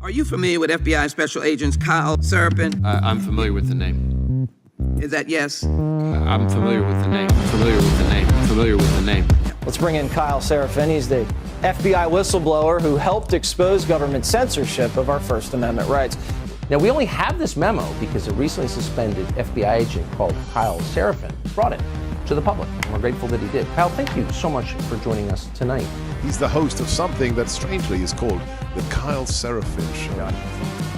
Are you familiar with FBI Special Agents Kyle Seraphin? I'm familiar with the name. Is that yes? I'm familiar with the name. Familiar with the name. Familiar with the name. Let's bring in Kyle Seraphin. He's the FBI whistleblower who helped expose government censorship of our First Amendment rights. Now, we only have this memo because a recently suspended FBI agent called Kyle Seraphin brought it to the public. And we're grateful that he did. Kyle, thank you so much for joining us tonight. He's the host of something that strangely is called the Kyle Seraphin Show.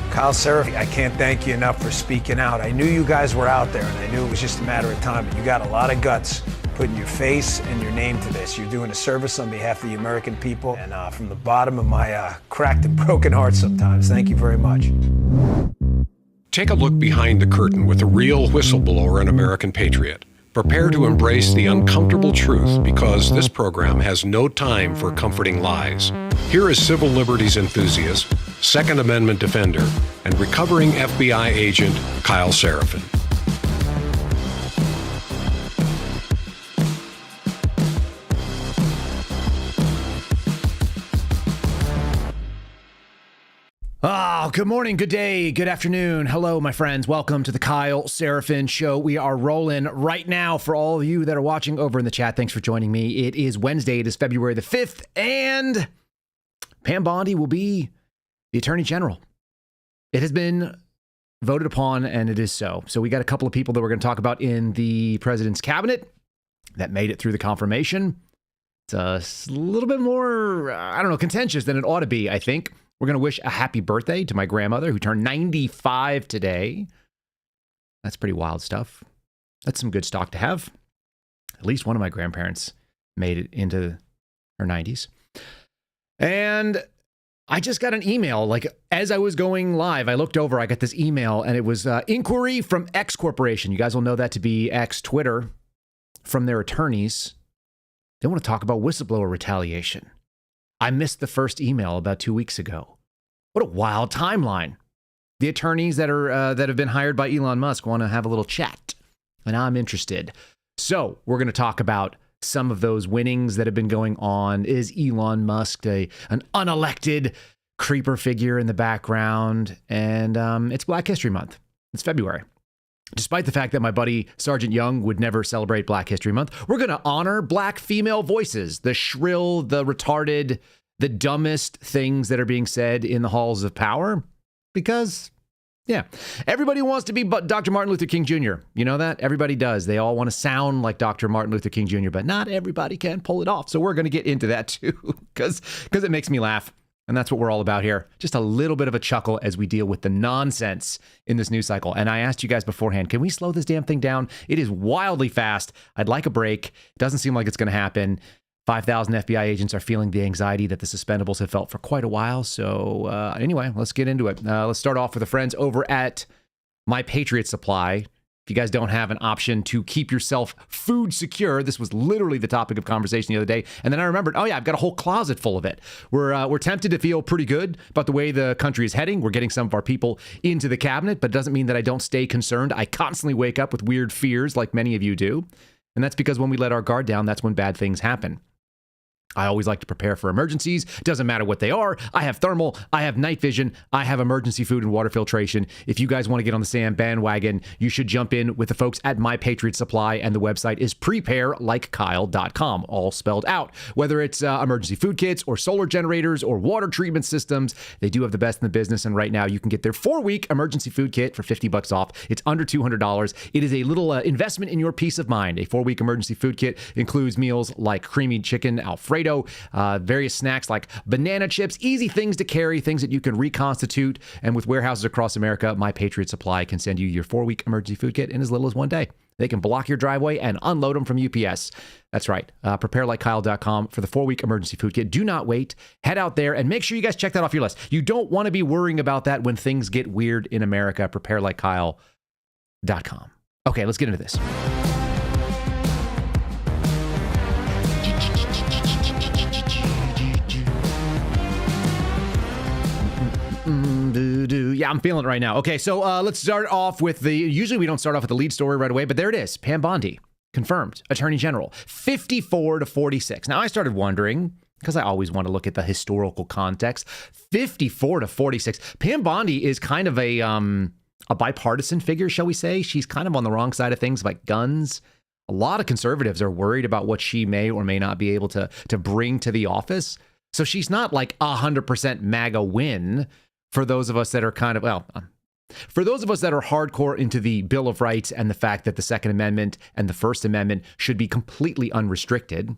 Kyle Seraphin, I can't thank you enough for speaking out. I knew you guys were out there, and I knew it was just a matter of time, but you got a lot of guts putting your face and your name to this. You're doing a service on behalf of the American people, and from the bottom of my cracked and broken heart sometimes, thank you very much. Take a look behind the curtain with a real whistleblower and American patriot. Prepare to embrace the uncomfortable truth because this program has no time for comforting lies. Here is civil liberties enthusiast, Second Amendment defender, and recovering FBI agent Kyle Seraphin. Oh, good morning, good day, good afternoon. Hello, my friends. Welcome to the Kyle Seraphin Show. We are rolling right now for all of you that are watching over in the chat. Thanks for joining me. It is Wednesday. It is February the 5th, and Pam Bondi will be the Attorney General. It has been voted upon, and it is so. So we got a couple of people that we're going to talk about in the president's cabinet that made it through the confirmation. It's a little bit more, contentious than it ought to be, I think. We're going to wish a happy birthday to my grandmother who turned 95 today. That's pretty wild stuff. That's some good stock to have. At least one of my grandparents made it into her 90s. And I just got an email, like as I was going live, I looked over, I got this email and it was inquiry from X Corporation. You guys will know that to be X Twitter, from their attorneys. They want to talk about whistleblower retaliation. I missed the first email about 2 weeks ago. What a wild timeline. The attorneys that have been hired by Elon Musk want to have a little chat, and I'm interested. So we're going to talk about some of those winnings that have been going on. Is Elon Musk an unelected creeper figure in the background? And it's Black History Month. It's February. Despite the fact that my buddy Sergeant Young would never celebrate Black History Month, we're going to honor Black female voices, the shrill, the retarded, the dumbest things that are being said in the halls of power. Because, yeah, everybody wants to be Dr. Martin Luther King Jr. You know that? Everybody does. They all want to sound like Dr. Martin Luther King Jr., but not everybody can pull it off. So we're going to get into that too, because it makes me laugh. And that's what we're all about here. Just a little bit of a chuckle as we deal with the nonsense in this news cycle. And I asked you guys beforehand, can we slow this damn thing down? It is wildly fast. I'd like a break. It doesn't seem like it's going to happen. 5,000 FBI agents are feeling the anxiety that the suspendables have felt for quite a while. So anyway, let's get into it. Let's start off with the friends over at My Patriot Supply. If you guys don't have an option to keep yourself food secure, this was literally the topic of conversation the other day. And then I remembered, oh yeah, I've got a whole closet full of it. We're tempted to feel pretty good about the way the country is heading. We're getting some of our people into the cabinet, but it doesn't mean that I don't stay concerned. I constantly wake up with weird fears like many of you do. And that's because when we let our guard down, that's when bad things happen. I always like to prepare for emergencies. Doesn't matter what they are. I have thermal, I have night vision, I have emergency food and water filtration. If you guys want to get on the same bandwagon, you should jump in with the folks at My Patriot Supply, and the website is preparelikekyle.com, all spelled out. Whether it's emergency food kits or solar generators or water treatment systems, they do have the best in the business. And right now you can get their 4-week emergency food kit for $50 off. It's under $200. It is a little investment in your peace of mind. A 4-week emergency food kit includes meals like creamy chicken Alfredo, various snacks like banana chips, easy things to carry, things that you can reconstitute. And with warehouses across America, My Patriot Supply can send you your 4-week emergency food kit in as little as 1 day. They can block your driveway and unload them from UPS. That's right. Preparelikekyle.com for the 4-week emergency food kit. Do not wait. Head out there and make sure you guys check that off your list. You don't want to be worrying about that when things get weird in America. Preparelikekyle.com. Okay, let's get into this. Yeah, I'm feeling it right now. Okay, so let's start off with usually we don't start off with the lead story right away, but there it is. Pam Bondi, confirmed, Attorney General, 54 to 46. Now, I started wondering, because I always want to look at the historical context. 54-46. Pam Bondi is kind of a bipartisan figure, shall we say. She's kind of on the wrong side of things like guns. A lot of conservatives are worried about what she may or may not be able to bring to the office. So she's not like 100% MAGA win for those of us that are kind of, for those of us that are hardcore into the Bill of Rights and the fact that the Second Amendment and the First Amendment should be completely unrestricted.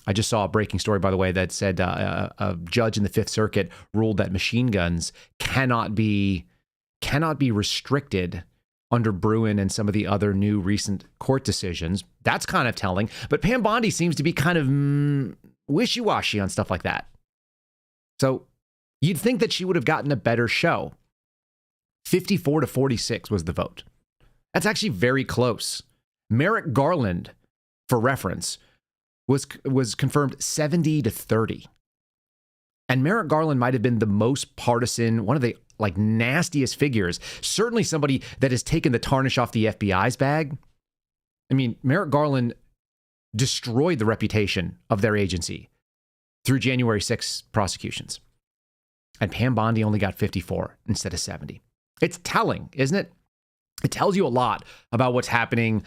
I just saw a breaking story, by the way, that said a judge in the Fifth Circuit ruled that machine guns cannot be restricted under Bruin and some of the other new recent court decisions. That's kind of telling. But Pam Bondi seems to be kind of wishy-washy on stuff like that. So you'd think that she would have gotten a better show. 54-46 was the vote. That's actually very close. Merrick Garland, for reference, was confirmed 70-30. And Merrick Garland might have been the most partisan, one of the nastiest figures, certainly somebody that has taken the tarnish off the FBI's bag. I mean, Merrick Garland destroyed the reputation of their agency through January 6 prosecutions. And Pam Bondi only got 54 instead of 70. It's telling, isn't it? It tells you a lot about what's happening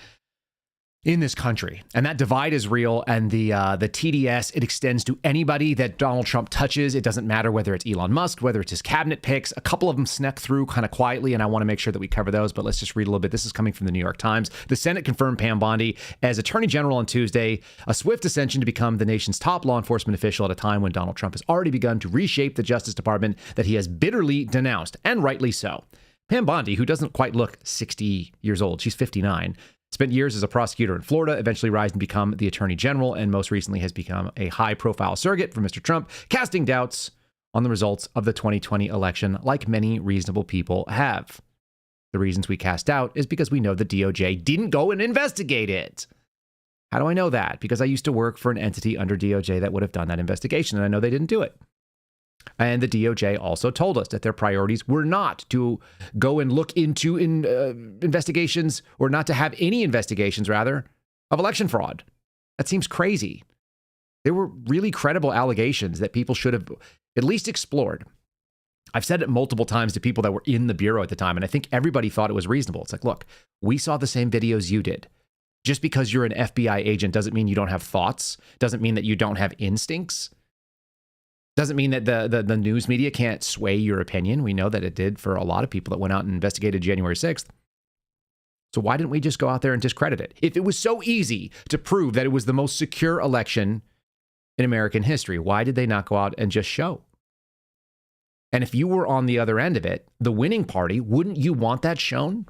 in this country. And that divide is real. And the TDS, it extends to anybody that Donald Trump touches. It doesn't matter whether it's Elon Musk, whether it's his cabinet picks. A couple of them snuck through kind of quietly, and I want to make sure that we cover those. But let's just read a little bit. This is coming from the New York Times. The Senate confirmed Pam Bondi as Attorney General on Tuesday, a swift ascension to become the nation's top law enforcement official at a time when Donald Trump has already begun to reshape the Justice Department that he has bitterly denounced, and rightly so. Pam Bondi, who doesn't quite look 60 years old, she's 59, spent years as a prosecutor in Florida, eventually rising to become the Attorney General, and most recently has become a high-profile surrogate for Mr. Trump, casting doubts on the results of the 2020 election, like many reasonable people have. The reasons we cast doubt is because we know the DOJ didn't go and investigate it. How do I know that? Because I used to work for an entity under DOJ that would have done that investigation, and I know they didn't do it. And the DOJ also told us that their priorities were not to go and look into investigations, or not to have any investigations, rather, of election fraud. That seems crazy. There were really credible allegations that people should have at least explored. I've said it multiple times to people that were in the Bureau at the time, and I think everybody thought it was reasonable. It's like, look, we saw the same videos you did. Just because you're an FBI agent doesn't mean you don't have thoughts, doesn't mean that you don't have instincts. Doesn't mean that the news media can't sway your opinion. We know that it did for a lot of people that went out and investigated January 6th. So why didn't we just go out there and discredit it? If it was so easy to prove that it was the most secure election in American history, why did they not go out and just show? And if you were on the other end of it, the winning party, wouldn't you want that shown?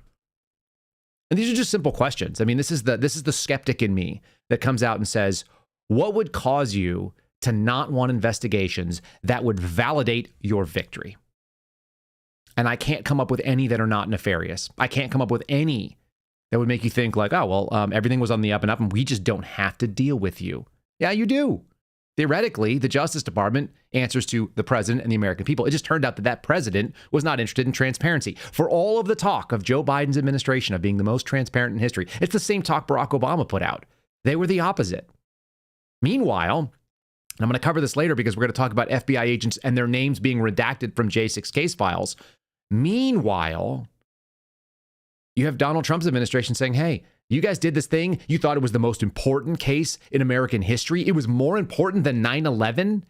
And these are just simple questions. I mean, this is the skeptic in me that comes out and says, what would cause you to not want investigations that would validate your victory? And I can't come up with any that are not nefarious. I can't come up with any that would make you think like, oh, well, everything was on the up and up and we just don't have to deal with you. Yeah, you do. Theoretically, the Justice Department answers to the president and the American people. It just turned out that that president was not interested in transparency. For all of the talk of Joe Biden's administration of being the most transparent in history, it's the same talk Barack Obama put out. They were the opposite. Meanwhile, and I'm going to cover this later because we're going to talk about FBI agents and their names being redacted from J6 case files. Meanwhile, you have Donald Trump's administration saying, hey, you guys did this thing. You thought it was the most important case in American history. It was more important than 9/11.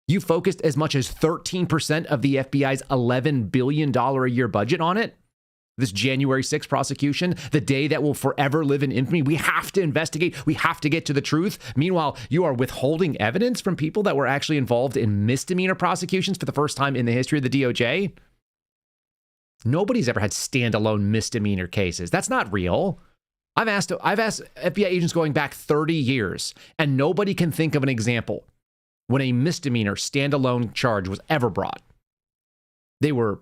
You focused as much as 13% of the FBI's $11 billion a year budget on it. This January 6th prosecution, the day that will forever live in infamy. We have to investigate. We have to get to the truth. Meanwhile, you are withholding evidence from people that were actually involved in misdemeanor prosecutions for the first time in the history of the DOJ. Nobody's ever had standalone misdemeanor cases. That's not real. I've asked FBI agents going back 30 years, and nobody can think of an example when a misdemeanor standalone charge was ever brought. They were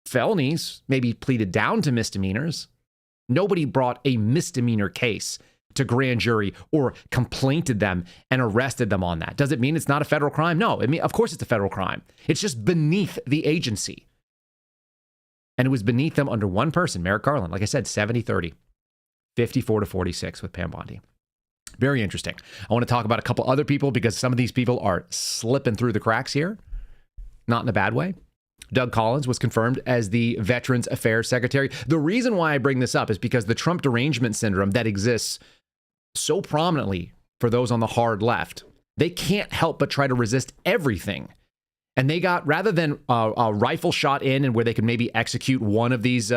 felonies, maybe pleaded down to misdemeanors. Nobody brought a misdemeanor case to grand jury or complainted them and arrested them on that. Does it mean it's not a federal crime? No, I mean, of course it's a federal crime. It's just beneath the agency. And it was beneath them under one person, Merrick Garland. Like I said, 70-30, 54-46 with Pam Bondi. Very interesting. I want to talk about a couple other people because some of these people are slipping through the cracks here, not in a bad way. Doug Collins was confirmed as the Veterans Affairs Secretary. The reason why I bring this up is because the Trump derangement syndrome that exists so prominently for those on the hard left, they can't help but try to resist everything. And they got, rather than a rifle shot in and where they could maybe execute one of these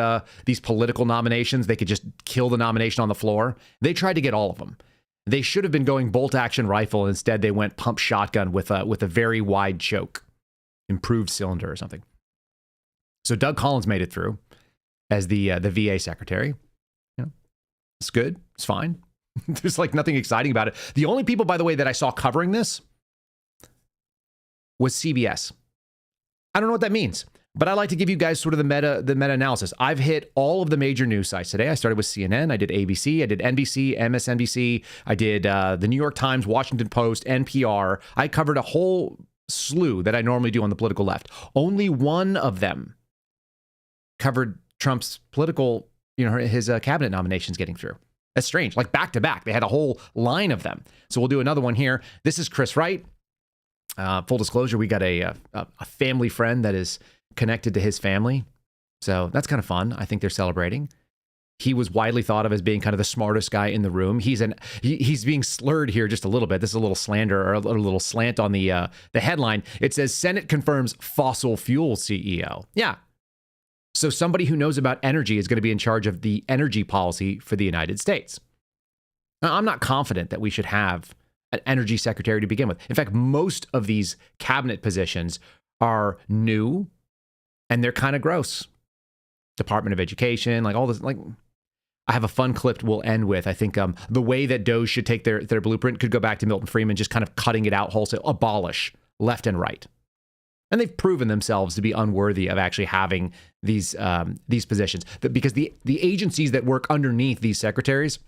political nominations, they could just kill the nomination on the floor. They tried to get all of them. They should have been going bolt action rifle. Instead, they went pump shotgun with a very wide choke, improved cylinder or something. So Doug Collins made it through as the VA secretary. You know, it's good. It's fine. There's like nothing exciting about it. The only people, by the way, that I saw covering this was CBS. I don't know what that means, but I like to give you guys sort of the meta analysis. I've hit all of the major news sites today. I started with CNN, I did ABC, I did NBC, MSNBC, I did the New York Times, Washington Post, NPR. I covered a whole slew that I normally do on the political left. Only one of them covered Trump's political, his cabinet nominations getting through. That's strange. Like back to back, they had a whole line of them. So we'll do another one here. This is Chris Wright. Full disclosure, we got a family friend that is connected to his family. So that's kind of fun. I think they're celebrating. He was widely thought of as being kind of the smartest guy in the room. He's being slurred here just a little bit. This is a little slander or a little slant on the headline. It says, Senate confirms fossil fuel CEO. Yeah. So somebody who knows about energy is going to be in charge of the energy policy for the United States. Now, I'm not confident that we should have an energy secretary to begin with. In fact, most of these cabinet positions are new and they're kind of gross. Department of Education, like all this, like I have a fun clip we'll end with. I think the way that Doge should take their blueprint could go back to Milton Friedman, just kind of cutting it out wholesale, abolish left and right. And they've proven themselves to be unworthy of actually having these positions. Because the agencies that work underneath these secretaries,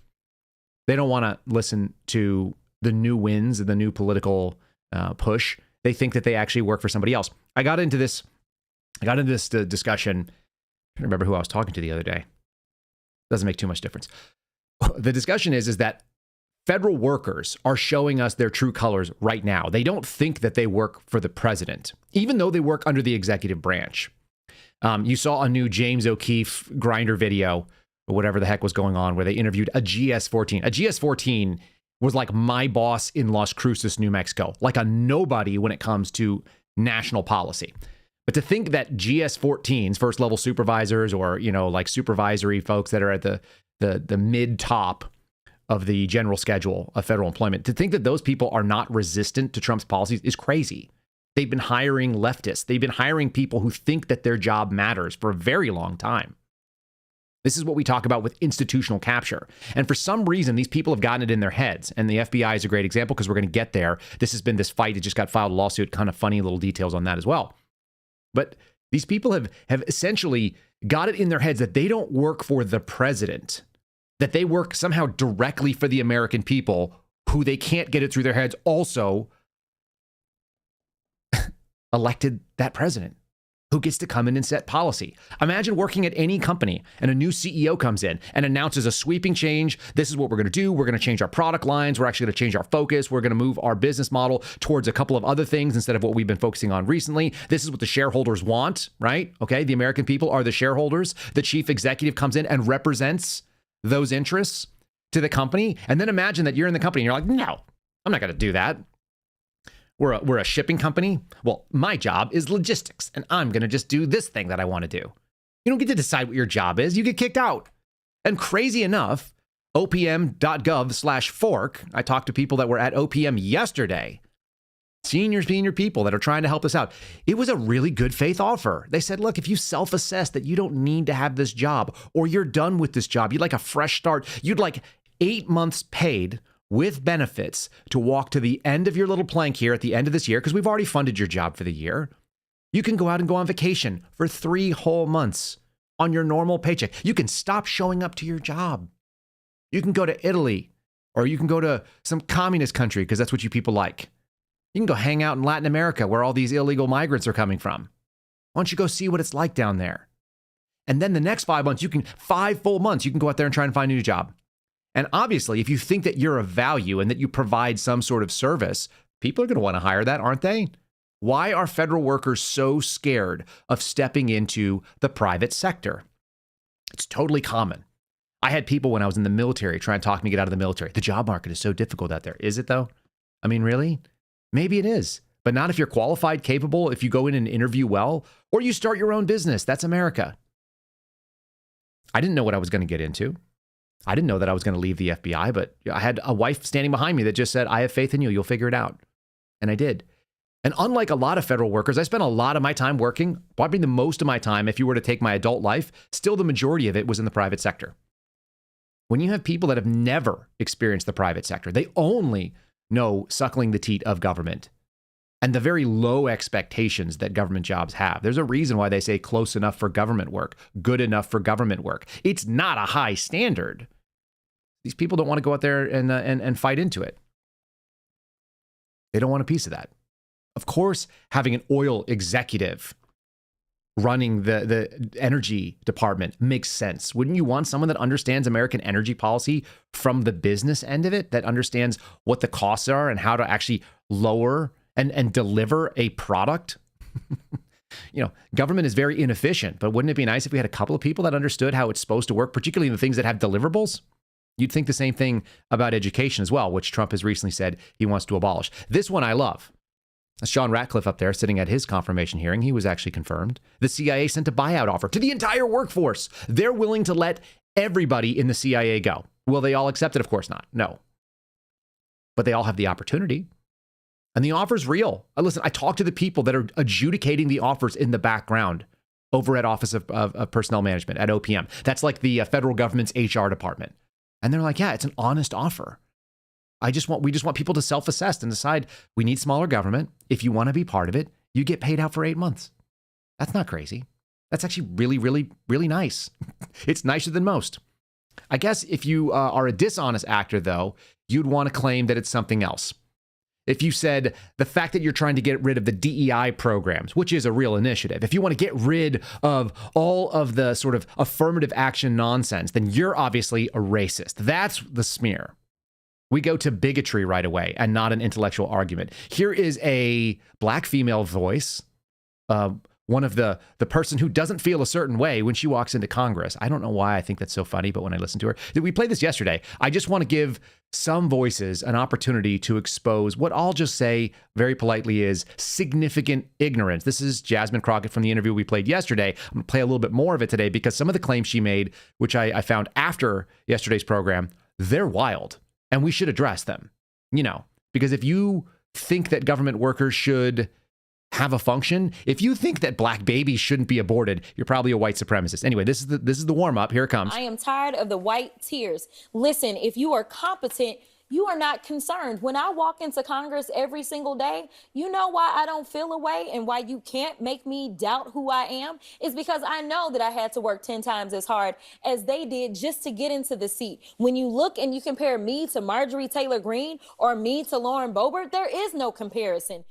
they don't want to listen to the new winds and the new political push. They think that they actually work for somebody else. I got into this discussion. I don't remember who I was talking to the other day. Doesn't make too much difference. The discussion is that federal workers are showing us their true colors right now. They don't think that they work for the president, even though they work under the executive branch. You saw a new James O'Keefe Grindr video or whatever the heck was going on where they interviewed a GS-14. A GS-14 was like my boss in Las Cruces, New Mexico, like a nobody when it comes to national policy. But to think that GS-14s, first level supervisors or, like supervisory folks that are at the mid top of the general schedule of federal employment, to think that those people are not resistant to Trump's policies is crazy. They've been hiring leftists. They've been hiring people who think that their job matters for a very long time. This is what we talk about with institutional capture. And for some reason, these people have gotten it in their heads. And the FBI is a great example because we're going to get there. This has been this fight. It just got filed a lawsuit. Kind of funny little details on that as well. But these people have essentially got it in their heads that they don't work for the president, that they work somehow directly for the American people, who they can't get it through their heads also elected that president who gets to come in and set policy. Imagine working at any company and a new CEO comes in and announces a sweeping change. This is what we're going to do. We're going to change our product lines. We're actually going to change our focus. We're going to move our business model towards a couple of other things instead of what we've been focusing on recently. This is what the shareholders want, right? Okay, the American people are the shareholders. The chief executive comes in and represents those interests to the company. And then imagine that you're in the company and you're like, no, I'm not going to do that. We're a shipping company. Well, my job is logistics, and I'm going to just do this thing that I want to do. You don't get to decide what your job is. You get kicked out. And crazy enough, opm.gov/fork, I talked to people that were at OPM yesterday, senior people that are trying to help us out. It was a really good faith offer. They said, look, if you self-assess that you don't need to have this job or you're done with this job, you'd like a fresh start, you'd like 8 months paid with benefits to walk to the end of your little plank here at the end of this year, because we've already funded your job for the year. You can go out and go on vacation for 3 whole months on your normal paycheck. You can stop showing up to your job. You can go to Italy, or you can go to some communist country because that's what you people like. You can go hang out in Latin America where all these illegal migrants are coming from. Why don't you go see what it's like down there? And then the next 5 months, 5 full months, you can go out there and try and find a new job. And obviously, if you think that you're of value and that you provide some sort of service, people are going to want to hire that, aren't they? Why are federal workers so scared of stepping into the private sector? It's totally common. I had people when I was in the military try and talk me to get out of the military. The job market is so difficult out there. Is it though? I mean, really? Maybe it is, but not if you're qualified, capable, if you go in and interview well, or you start your own business. That's America. I didn't know what I was going to get into. I didn't know that I was going to leave the FBI, but I had a wife standing behind me that just said, I have faith in you. You'll figure it out. And I did. And unlike a lot of federal workers, I spent a lot of my time working, probably the most of my time, if you were to take my adult life, still the majority of it was in the private sector. When you have people that have never experienced the private sector, they only know suckling the teat of government and the very low expectations that government jobs have. There's a reason why they say close enough for government work, good enough for government work. It's not a high standard. These people don't want to go out there and fight into it. They don't want a piece of that. Of course, having an oil executive running the energy department makes sense. Wouldn't you want someone that understands American energy policy from the business end of it, that understands what the costs are and how to actually lower and deliver a product? Government is very inefficient, but wouldn't it be nice if we had a couple of people that understood how it's supposed to work, particularly in the things that have deliverables? You'd think the same thing about education as well, which Trump has recently said he wants to abolish. This one I love. That's Sean Ratcliffe up there sitting at his confirmation hearing. He was actually confirmed. The CIA sent a buyout offer to the entire workforce. They're willing to let everybody in the CIA go. Will they all accept it? Of course not. No. But they all have the opportunity. And the offer's real. Listen, I talked to the people that are adjudicating the offers in the background over at Office of Personnel Management at OPM. That's like the federal government's HR department. And they're like, yeah, it's an honest offer. We just want people to self-assess and decide we need smaller government. If you want to be part of it, you get paid out for 8 months. That's not crazy. That's actually really, really, really nice. It's nicer than most. I guess if you are a dishonest actor, though, you'd want to claim that it's something else. If you said the fact that you're trying to get rid of the DEI programs, which is a real initiative, if you want to get rid of all of the sort of affirmative action nonsense, then you're obviously a racist. That's the smear. We go to bigotry right away and not an intellectual argument. Here is a black female voice, one of the person who doesn't feel a certain way when she walks into Congress. I don't know why I think that's so funny, but when I listen to her, we played this yesterday. I just want to give some voices an opportunity to expose what I'll just say very politely is significant ignorance. This is Jasmine Crockett from the interview we played yesterday. I'm going to play a little bit more of it today because some of the claims she made, which I found after yesterday's program, they're wild. And we should address them, because if you think that government workers should have a function, if you think that black babies shouldn't be aborted, you're probably a white supremacist. Anyway, this is the warm up. Here it comes. I am tired of the white tears. Listen, if you are competent, you are not concerned. When I walk into Congress every single day, you know why I don't feel away and why you can't make me doubt who I am? Is because I know that I had to work 10 times as hard as they did just to get into the seat. When you look and you compare me to Marjorie Taylor Greene or me to Lauren Boebert, there is no comparison.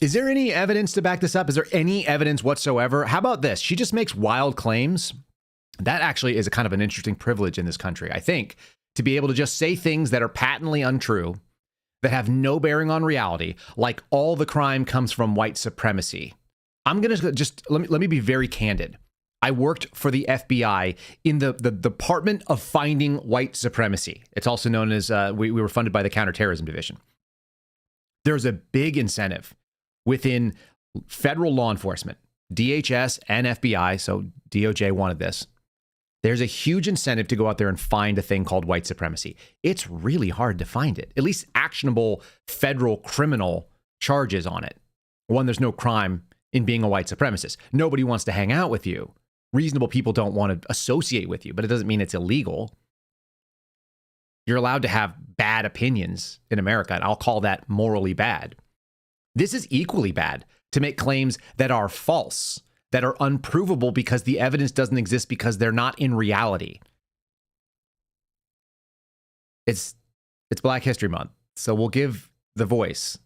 Is there any evidence to back this up? Is there any evidence whatsoever? How about this? She just makes wild claims. That actually is a kind of an interesting privilege in this country, I think. To be able to just say things that are patently untrue, that have no bearing on reality, like all the crime comes from white supremacy. I'm going to just, let me be very candid. I worked for the FBI in the Department of Finding White Supremacy. It's also known as, we were funded by the Counterterrorism Division. There's a big incentive within federal law enforcement, DHS and FBI, so DOJ wanted this. There's a huge incentive to go out there and find a thing called white supremacy. It's really hard to find it, at least actionable federal criminal charges on it. One, there's no crime in being a white supremacist. Nobody wants to hang out with you. Reasonable people don't want to associate with you, but it doesn't mean it's illegal. You're allowed to have bad opinions in America, and I'll call that morally bad. This is equally bad, to make claims that are false, that are unprovable because the evidence doesn't exist because they're not in reality. It's Black History Month, so we'll give the voice.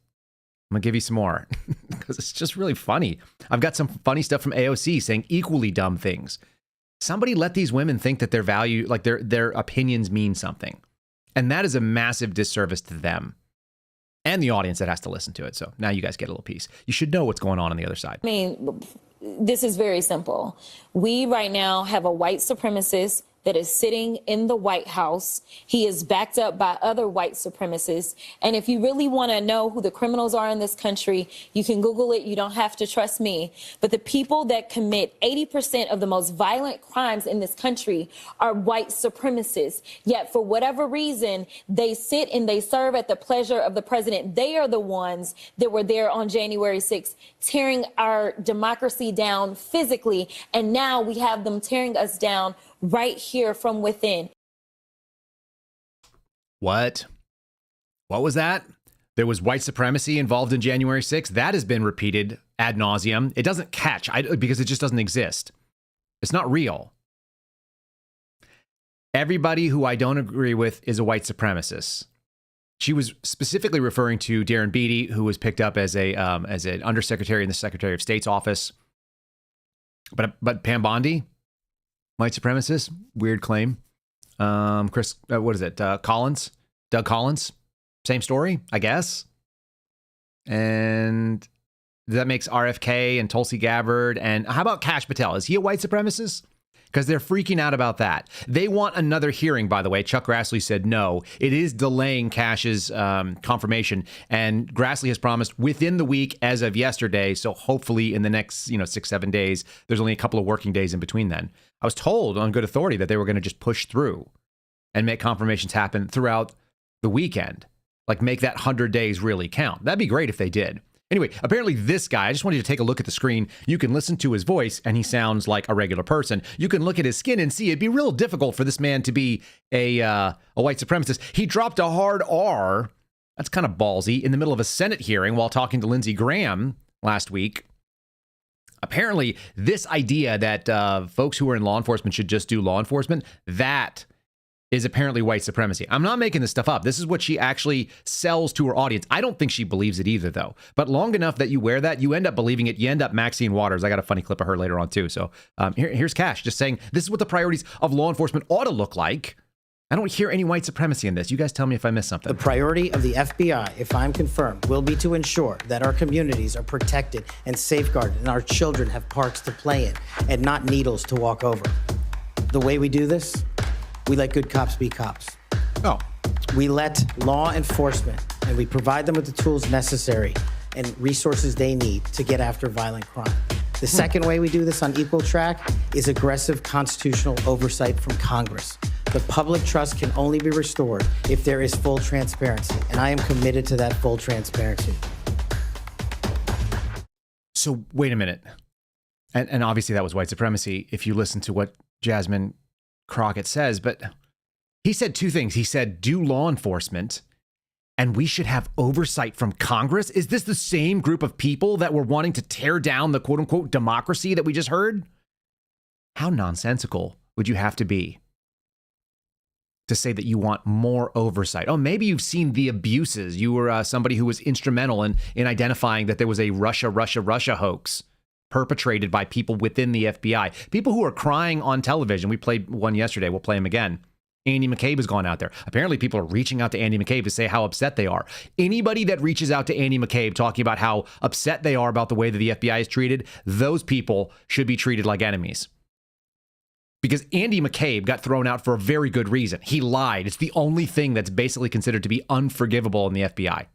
I'm gonna give you some more because it's just really funny. I've got some funny stuff from AOC saying equally dumb things. Somebody let these women think that their value, like their opinions mean something. And that is a massive disservice to them and the audience that has to listen to it. So now you guys get a little piece. You should know what's going on the other side. I mean, this is very simple. We right now have a white supremacist that is sitting in the White House. He is backed up by other white supremacists. And if you really want to know who the criminals are in this country, you can Google it. You don't have to trust me. But the people that commit 80% of the most violent crimes in this country are white supremacists. Yet for whatever reason, they sit and they serve at the pleasure of the president. They are the ones that were there on January 6th, tearing our democracy down physically. And now we have them tearing us down right here from within. What was that? There was white supremacy involved in January 6th. That has been repeated ad nauseum. It doesn't catch because it just doesn't exist. It's not real. Everybody who I don't agree with is a white supremacist. She was specifically referring to Darren Beattie, who was picked up as an undersecretary in the Secretary of State's office. But Pam Bondi, white supremacist, weird claim. Doug Collins, same story, I guess. And that makes RFK and Tulsi Gabbard. And how about Kash Patel? Is he a white supremacist? Because they're freaking out about that. They want another hearing, by the way. Chuck Grassley said no. It is delaying Cash's confirmation. And Grassley has promised within the week as of yesterday. So hopefully in the next 6-7 days, there's only a couple of working days in between then. I was told on good authority that they were going to just push through and make confirmations happen throughout the weekend. Like make that 100 days really count. That'd be great if they did. Anyway, apparently this guy, I just want you to take a look at the screen. You can listen to his voice and he sounds like a regular person. You can look at his skin and see it'd be real difficult for this man to be a white supremacist. He dropped a hard R. That's kind of ballsy in the middle of a Senate hearing while talking to Lindsey Graham last week. Apparently, this idea that folks who are in law enforcement should just do law enforcement, that is apparently white supremacy. I'm not making this stuff up. This is what she actually sells to her audience. I don't think she believes it either, though. But long enough that you wear that, you end up believing it. You end up Maxine Waters. I got a funny clip of her later on, too. So here's Cash just saying this is what the priorities of law enforcement ought to look like. I don't hear any white supremacy in this. You guys tell me if I missed something. The priority of the FBI, if I'm confirmed, will be to ensure that our communities are protected and safeguarded and our children have parks to play in and not needles to walk over. The way we do this, we let good cops be cops. Oh. We let law enforcement, and we provide them with the tools necessary and resources they need to get after violent crime. The second way we do this on equal track is aggressive constitutional oversight from Congress. The public trust can only be restored if there is full transparency, and I am committed to that full transparency. So wait a minute. And obviously that was white supremacy if you listen to what Jasmine Crockett says, but he said two things. He said, do law enforcement, and we should have oversight from Congress. Is this the same group of people that were wanting to tear down the quote unquote democracy that we just heard? How nonsensical would you have to be to say that you want more oversight? Oh, maybe you've seen the abuses. You were somebody who was instrumental in identifying that there was a Russia hoax perpetrated by people within the FBI. People who are crying on television. We played one yesterday. We'll play him again. Andy McCabe has gone out there. Apparently, people are reaching out to Andy McCabe to say how upset they are. Anybody that reaches out to Andy McCabe talking about how upset they are about the way that the FBI is treated, those people should be treated like enemies. Because Andy McCabe got thrown out for a very good reason. He lied. It's the only thing that's basically considered to be unforgivable in the FBI.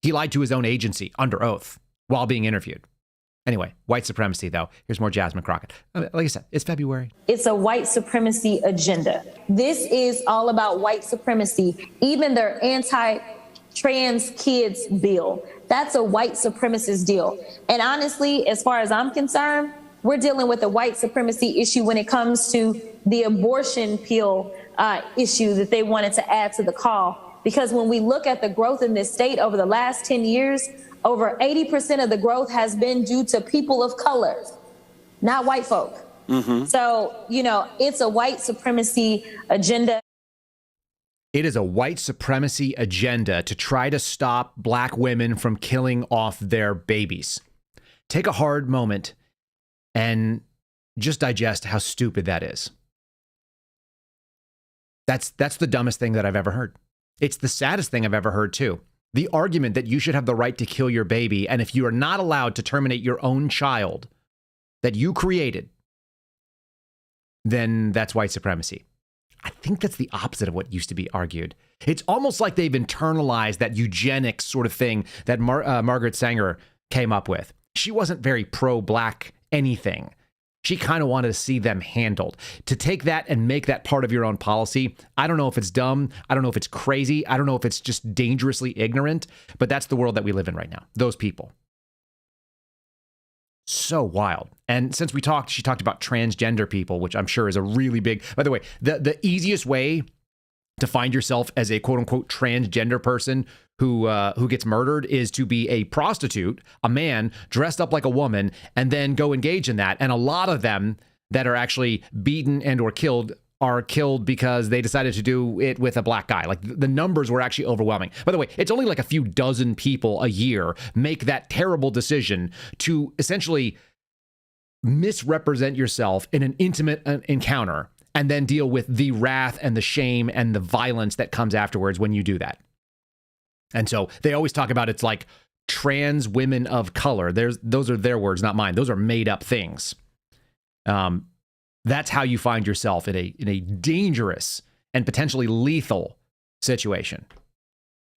He lied to his own agency under oath while being interviewed. Anyway, white supremacy, though. Here's more Jasmine Crockett. Like I said, it's February. It's a white supremacy agenda. This is all about white supremacy. Even their anti-trans kids bill, that's a white supremacist deal. And honestly, as far as I'm concerned, we're dealing with a white supremacy issue when it comes to the abortion pill issue that they wanted to add to the call. Because when we look at the growth in this state over the last 10 years, over 80% of the growth has been due to people of color, not white folk. Mm-hmm. So, it's a white supremacy agenda. It is a white supremacy agenda to try to stop black women from killing off their babies. Take a hard moment and just digest how stupid that is. That's the dumbest thing that I've ever heard. It's the saddest thing I've ever heard, too. The argument that you should have the right to kill your baby, and if you are not allowed to terminate your own child that you created, then that's white supremacy. I think that's the opposite of what used to be argued. It's almost like they've internalized that eugenics sort of thing that Margaret Sanger came up with. She wasn't very pro-black anything. She kind of wanted to see them handled. To take that and make that part of your own policy, I don't know if it's dumb. I don't know if it's crazy. I don't know if it's just dangerously ignorant, but that's the world that we live in right now. Those people. So wild. And since she talked about transgender people, which I'm sure is a really big, by the way, the easiest way to find yourself as a quote unquote transgender person who gets murdered is to be a prostitute, a man dressed up like a woman, and then go engage in that. And a lot of them that are actually beaten and or killed are killed because they decided to do it with a black guy. Like the numbers were actually overwhelming. By the way, it's only like a few dozen people a year make that terrible decision to essentially misrepresent yourself in an intimate encounter and then deal with the wrath and the shame and the violence that comes afterwards when you do that. And so they always talk about it's like trans women of color. Those are their words, not mine. Those are made up things. That's how you find yourself in a dangerous and potentially lethal situation.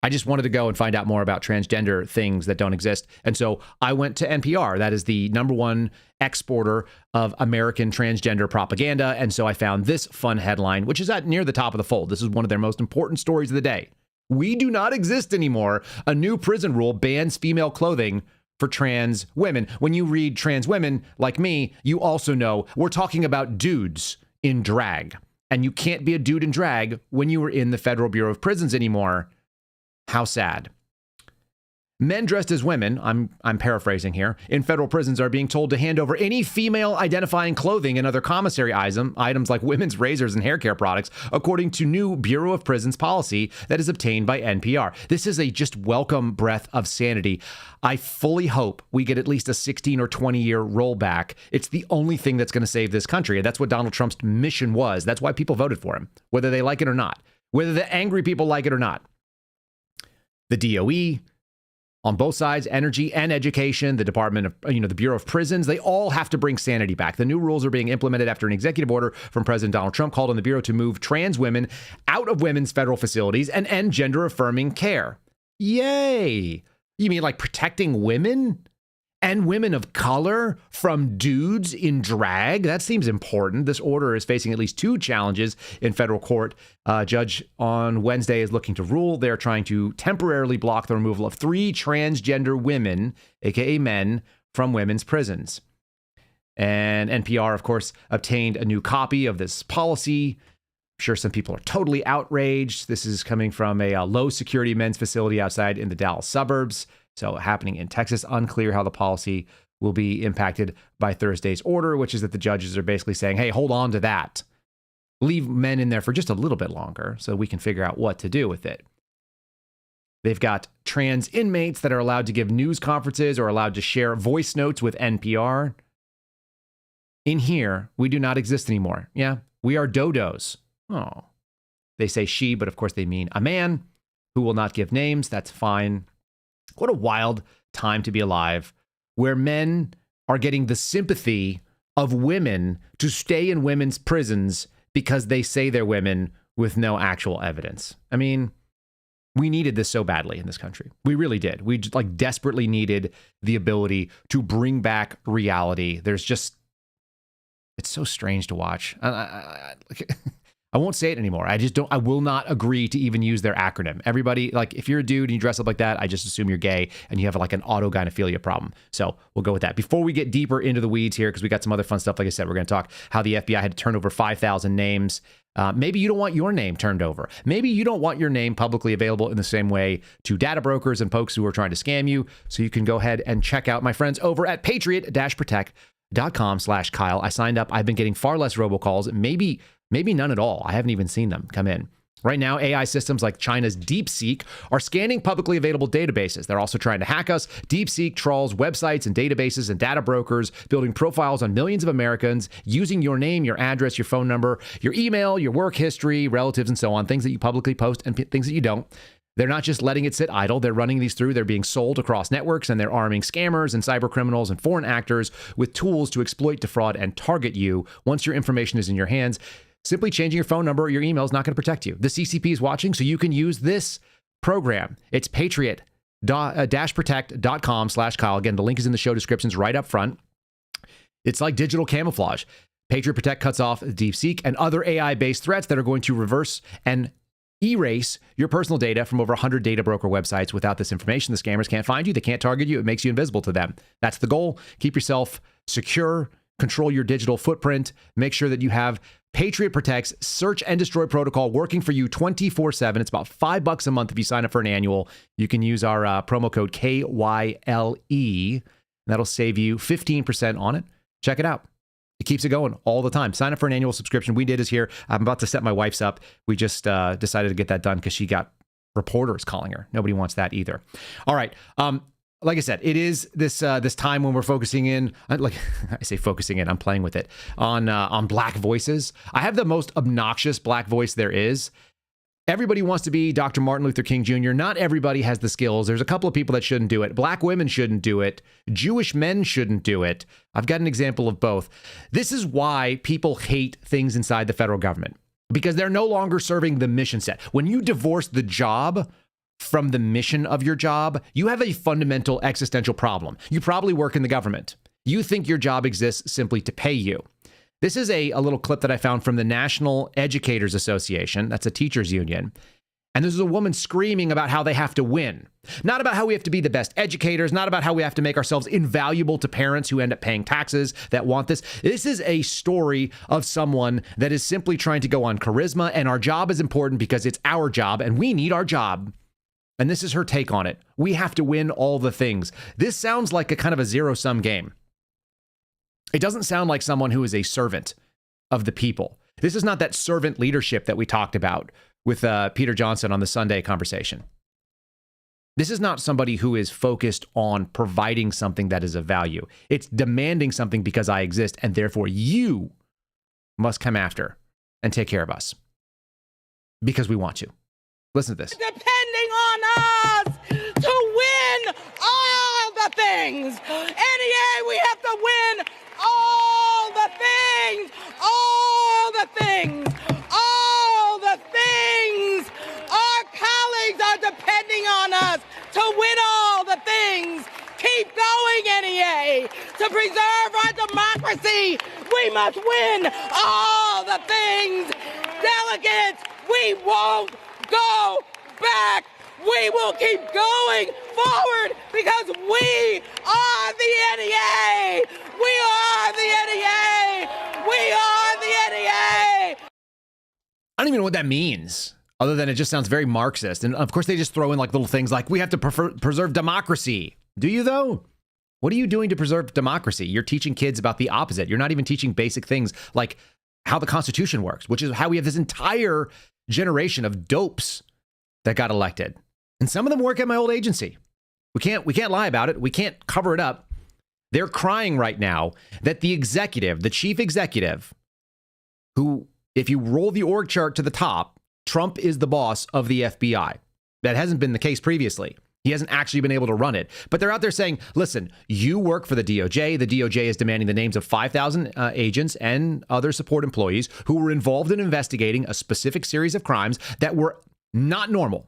I just wanted to go and find out more about transgender things that don't exist. And so I went to NPR. That is the #1 exporter of American transgender propaganda. And so I found this fun headline, which is near the top of the fold. This is one of their most important stories of the day. We do not exist anymore. A new prison rule bans female clothing for trans women. When you read trans women like me, you also know we're talking about dudes in drag. And you can't be a dude in drag when you were in the Federal Bureau of Prisons anymore. How sad. Men dressed as women, I'm paraphrasing here, in federal prisons are being told to hand over any female identifying clothing and other commissary items like women's razors and hair care products, according to new Bureau of Prisons policy that is obtained by NPR. This is a just welcome breath of sanity. I fully hope we get at least a 16 or 20 year rollback. It's the only thing that's going to save this country. And that's what Donald Trump's mission was. That's why people voted for him, whether they like it or not, whether the angry people like it or not. The DOE, on both sides, energy and education, the Department of, the Bureau of Prisons, they all have to bring sanity back. The new rules are being implemented after an executive order from President Donald Trump called on the Bureau to move trans women out of women's federal facilities and end gender-affirming care. Yay! You mean like protecting women? And women of color from dudes in drag? That seems important. This order is facing at least 2 challenges in federal court. Judge on Wednesday is looking to rule. They're trying to temporarily block the removal of 3 transgender women, aka men, from women's prisons. And NPR, of course, obtained a new copy of this policy. I'm sure some people are totally outraged. This is coming from a low security men's facility outside in the Dallas suburbs. So happening in Texas, unclear how the policy will be impacted by Thursday's order, which is that the judges are basically saying, hey, hold on to that. Leave men in there for just a little bit longer so we can figure out what to do with it. They've got trans inmates that are allowed to give news conferences or allowed to share voice notes with NPR. In here, we do not exist anymore. Yeah, we are dodos. Oh, they say she, but of course they mean a man who will not give names. That's fine. What a wild time to be alive, where men are getting the sympathy of women to stay in women's prisons because they say they're women with no actual evidence. I mean, we needed this so badly in this country. We really did. We desperately needed the ability to bring back reality. It's so strange to watch. I won't say it anymore. I will not agree to even use their acronym. Everybody, if you're a dude and you dress up like that, I just assume you're gay and you have an autogynephilia problem. So we'll go with that. Before we get deeper into the weeds here, because we got some other fun stuff, like I said, we're going to talk how the FBI had to turn over 5,000 names. Maybe you don't want your name turned over. Maybe you don't want your name publicly available in the same way to data brokers and folks who are trying to scam you. So you can go ahead and check out my friends over at patriot-protect.com/Kyle. I signed up. I've been getting far less robocalls, maybe none at all. I haven't even seen them come in. Right now, AI systems like China's DeepSeek are scanning publicly available databases. They're also trying to hack us. DeepSeek trawls websites and databases and data brokers, building profiles on millions of Americans, using your name, your address, your phone number, your email, your work history, relatives, and so on, things that you publicly post and things that you don't. They're not just letting it sit idle. They're running these through. They're being sold across networks, and they're arming scammers and cyber criminals and foreign actors with tools to exploit, defraud, and target you once your information is in your hands. Simply changing your phone number or your email is not going to protect you. The CCP is watching, so you can use this program. It's patriot-protect.com/Kyle. Again, the link is in the show descriptions right up front. It's like digital camouflage. Patriot Protect cuts off DeepSeek and other AI-based threats that are going to reverse and erase your personal data from over 100 data broker websites. Without this information, the scammers can't find you. They can't target you. It makes you invisible to them. That's the goal. Keep yourself secure. Control your digital footprint. Make sure that you have Patriot Protect's search and destroy protocol working for you 24/7. It's about $5 a month if you sign up for an annual. You can use our promo code KYLE. That'll save you 15% on it. Check it out. It keeps it going all the time. Sign up for an annual subscription. We did is here. I'm about to set my wife's up. We just decided to get that done because she got reporters calling her. Nobody wants that either. All right. Like I said, it is this time when we're focusing in, like I say focusing in, I'm playing with it, on black voices. I have the most obnoxious black voice there is. Everybody wants to be Dr. Martin Luther King Jr. Not everybody has the skills. There's a couple of people that shouldn't do it. Black women shouldn't do it. Jewish men shouldn't do it. I've got an example of both. This is why people hate things inside the federal government, because they're no longer serving the mission set. When you divorce the job from the mission of your job, you have a fundamental existential problem. You probably work in the government. You think your job exists simply to pay you. This is a little clip that I found from the National Educators Association. That's a teachers union. And this is a woman screaming about how they have to win. Not about how we have to be the best educators, not about how we have to make ourselves invaluable to parents who end up paying taxes that want this. This is a story of someone that is simply trying to go on charisma, and our job is important because it's our job and we need our job. And this is her take on it. We have to win all the things. This sounds like a kind of a zero-sum game. It doesn't sound like someone who is a servant of the people. This is not that servant leadership that we talked about with Peter Johnson on the Sunday conversation. This is not somebody who is focused on providing something that is of value. It's demanding something because I exist, and therefore you must come after and take care of us because we want to. Listen to this. Depending on us to win all the things. NEA, we have to win all the things. All the things. All the things. Our colleagues are depending on us to win all the things. Keep going, NEA. To preserve our democracy, we must win all the things. Delegates, we won't go back. We will keep going forward because we are the NEA. We are the NEA. We are the NEA. I don't even know what that means, other than it just sounds very Marxist. And of course, they just throw in like little things like we have to preserve democracy. Do you, though? What are you doing to preserve democracy? You're teaching kids about the opposite. You're not even teaching basic things like how the Constitution works, which is how we have this entire generation of dopes that got elected. And some of them work at my old agency. We can't lie about it. We can't cover it up. They're crying right now that the executive, the chief executive, who, if you roll the org chart to the top, Trump is the boss of the FBI. That hasn't been the case previously. He hasn't actually been able to run it. But they're out there saying, listen, you work for the DOJ. The DOJ is demanding the names of 5,000 agents and other support employees who were involved in investigating a specific series of crimes that were not normal.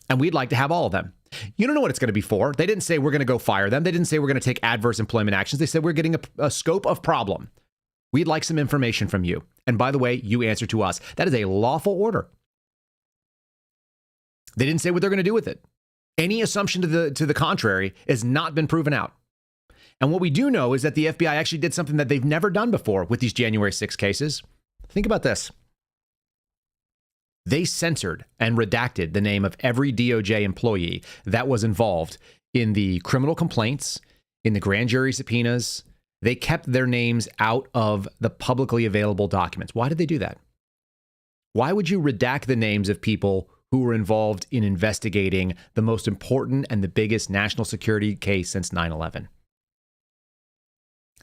And we'd like to have all of them. You don't know what it's going to be for. They didn't say we're going to go fire them. They didn't say we're going to take adverse employment actions. They said we're getting a scope of problem. We'd like some information from you. And by the way, you answer to us. That is a lawful order. They didn't say what they're going to do with it. Any assumption to the contrary has not been proven out. And what we do know is that the FBI actually did something that they've never done before with these January 6 cases. Think about this. They censored and redacted the name of every DOJ employee that was involved in the criminal complaints, in the grand jury subpoenas. They kept their names out of the publicly available documents. Why did they do that? Why would you redact the names of people who were involved in investigating the most important and the biggest national security case since 9/11?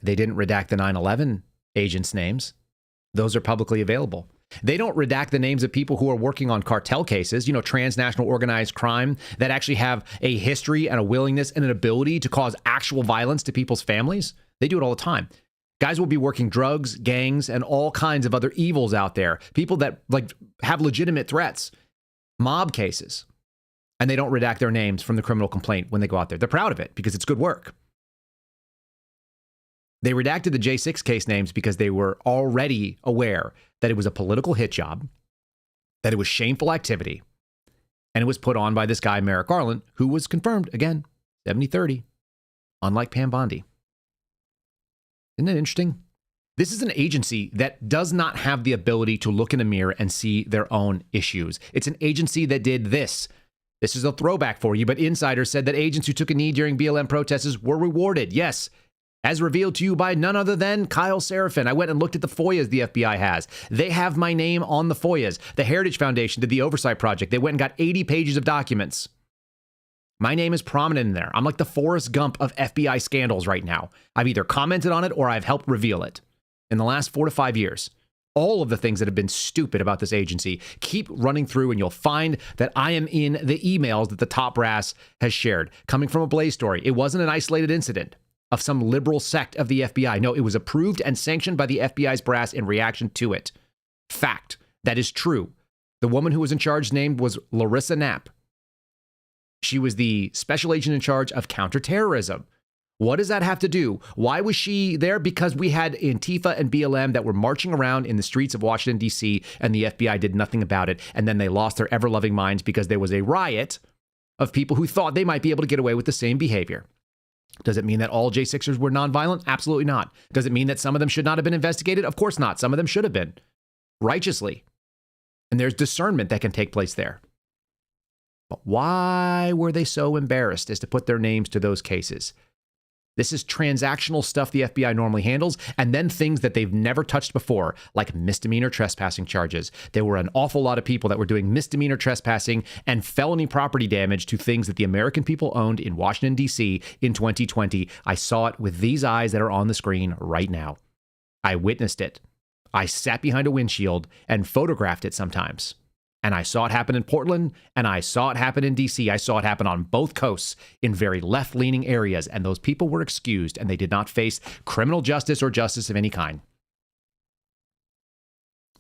They didn't redact the 9/11 agents' names. Those are publicly available. They don't redact the names of people who are working on cartel cases, transnational organized crime that actually have a history and a willingness and an ability to cause actual violence to people's families. They do it all the time. Guys will be working drugs, gangs, and all kinds of other evils out there. People that have legitimate threats, mob cases, and they don't redact their names from the criminal complaint when they go out there. They're proud of it because it's good work. They redacted the J6 case names because they were already aware that it was a political hit job, that it was shameful activity, and it was put on by this guy, Merrick Garland, who was confirmed, again, 70-30, unlike Pam Bondi. Isn't it interesting? This is an agency that does not have the ability to look in a mirror and see their own issues. It's an agency that did this. This is a throwback for you, but insiders said that agents who took a knee during BLM protests were rewarded. Yes, as revealed to you by none other than Kyle Seraphin. I went and looked at the FOIAs the FBI has. They have my name on the FOIAs. The Heritage Foundation did the oversight project. They went and got 80 pages of documents. My name is prominent in there. I'm like the Forrest Gump of FBI scandals right now. I've either commented on it or I've helped reveal it. In the last 4 to 5 years, all of the things that have been stupid about this agency, keep running through and you'll find that I am in the emails that the top brass has shared. Coming from a Blaze story, it wasn't an isolated incident of some liberal sect of the FBI. No, it was approved and sanctioned by the FBI's brass in reaction to it. Fact. That is true. The woman who was in charge named was Larissa Knapp. She was the special agent in charge of counterterrorism. What does that have to do? Why was she there? Because we had Antifa and BLM that were marching around in the streets of Washington, D.C., and the FBI did nothing about it. And then they lost their ever-loving minds because there was a riot of people who thought they might be able to get away with the same behavior. Does it mean that all J6ers were nonviolent? Absolutely not. Does it mean that some of them should not have been investigated? Of course not. Some of them should have been, righteously. And there's discernment that can take place there. But why were they so embarrassed as to put their names to those cases? This is transactional stuff the FBI normally handles, and then things that they've never touched before, like misdemeanor trespassing charges. There were an awful lot of people that were doing misdemeanor trespassing and felony property damage to things that the American people owned in Washington, D.C. in 2020. I saw it with these eyes that are on the screen right now. I witnessed it. I sat behind a windshield and photographed it sometimes. And I saw it happen in Portland, and I saw it happen in D.C. I saw it happen on both coasts in very left-leaning areas, and those people were excused, and they did not face criminal justice or justice of any kind.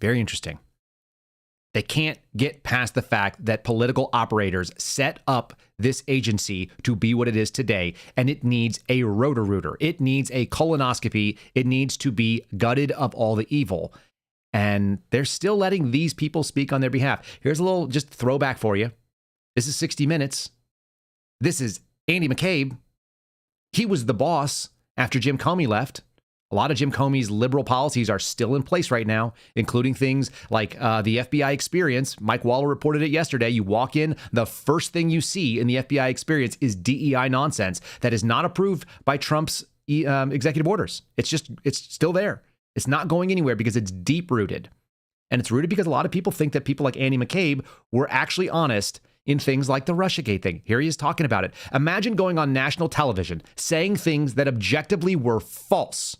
Very interesting. They can't get past the fact that political operators set up this agency to be what it is today, and it needs a roto-rooter. It needs a colonoscopy. It needs to be gutted of all the evil. And they're still letting these people speak on their behalf. Here's a little just throwback for you. This is 60 Minutes. This is Andy McCabe. He was the boss after Jim Comey left. A lot of Jim Comey's liberal policies are still in place right now, including things like the FBI experience. Mike Waller reported it yesterday. You walk in, the first thing you see in the FBI experience is DEI nonsense that is not approved by Trump's executive orders. It's still there. It's not going anywhere because it's deep rooted. And it's rooted because a lot of people think that people like Andy McCabe were actually honest in things like the Russiagate thing. Here he is talking about it. Imagine going on national television, saying things that objectively were false,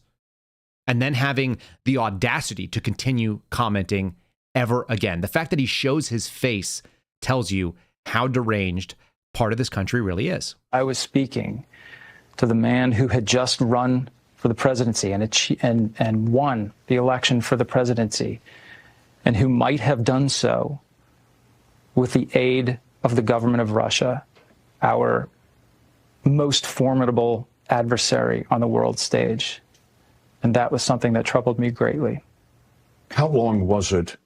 and then having the audacity to continue commenting ever again. The fact that he shows his face tells you how deranged part of this country really is. I was speaking to the man who had just run for the presidency and won the election for the presidency, and who might have done so with the aid of the government of Russia, our most formidable adversary on the world stage. And that was something that troubled me greatly. How long was it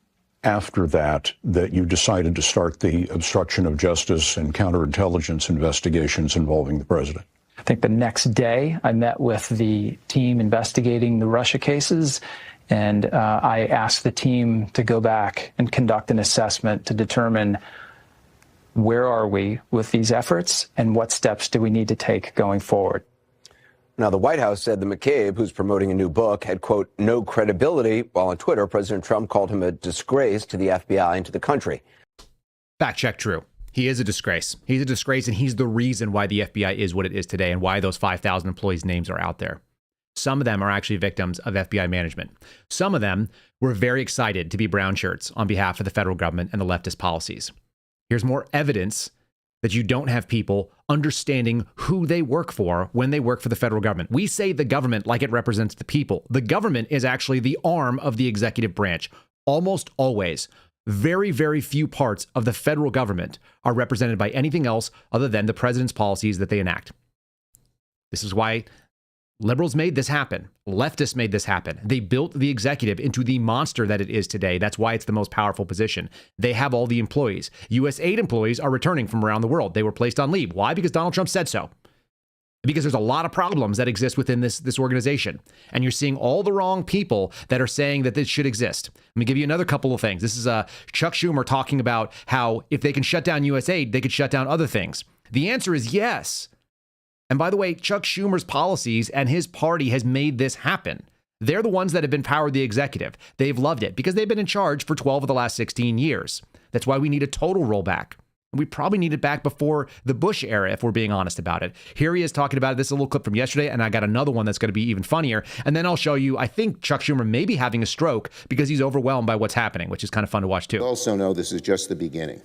after that you decided to start the obstruction of justice and counterintelligence investigations involving the president? I think the next day I met with the team investigating the Russia cases, and I asked the team to go back and conduct an assessment to determine where are we with these efforts and what steps do we need to take going forward. Now, the White House said that McCabe, who's promoting a new book, had, quote, no credibility, while on Twitter, President Trump called him a disgrace to the FBI and to the country. Fact check, true. He is a disgrace. He's a disgrace, and he's the reason why the FBI is what it is today and why those 5,000 employees' names are out there. Some of them are actually victims of FBI management. Some of them were very excited to be brown shirts on behalf of the federal government and the leftist policies. Here's more evidence that you don't have people understanding who they work for when they work for the federal government. We say the government like it represents the people. The government is actually the arm of the executive branch. Almost always, very, very few parts of the federal government are represented by anything else other than the president's policies that they enact. This is why liberals made this happen. Leftists made this happen. They built the executive into the monster that it is today. That's why it's the most powerful position. They have all the employees. U.S. aid employees are returning from around the world. They were placed on leave. Why? Because Donald Trump said so. Because there's a lot of problems that exist within this organization. And you're seeing all the wrong people that are saying that this should exist. Let me give you another couple of things. This is Chuck Schumer talking about how if they can shut down U.S. aid, they could shut down other things. The answer is yes. And by the way, Chuck Schumer's policies and his party has made this happen. They're the ones that have empowered the executive. They've loved it because they've been in charge for 12 of the last 16 years. That's why we need a total rollback. We probably need it back before the Bush era, if we're being honest about it. Here he is talking about it. This is a little clip from yesterday, and I got another one that's going to be even funnier. And then I'll show you, I think Chuck Schumer may be having a stroke because he's overwhelmed by what's happening, which is kind of fun to watch too. We also know this is just the beginning.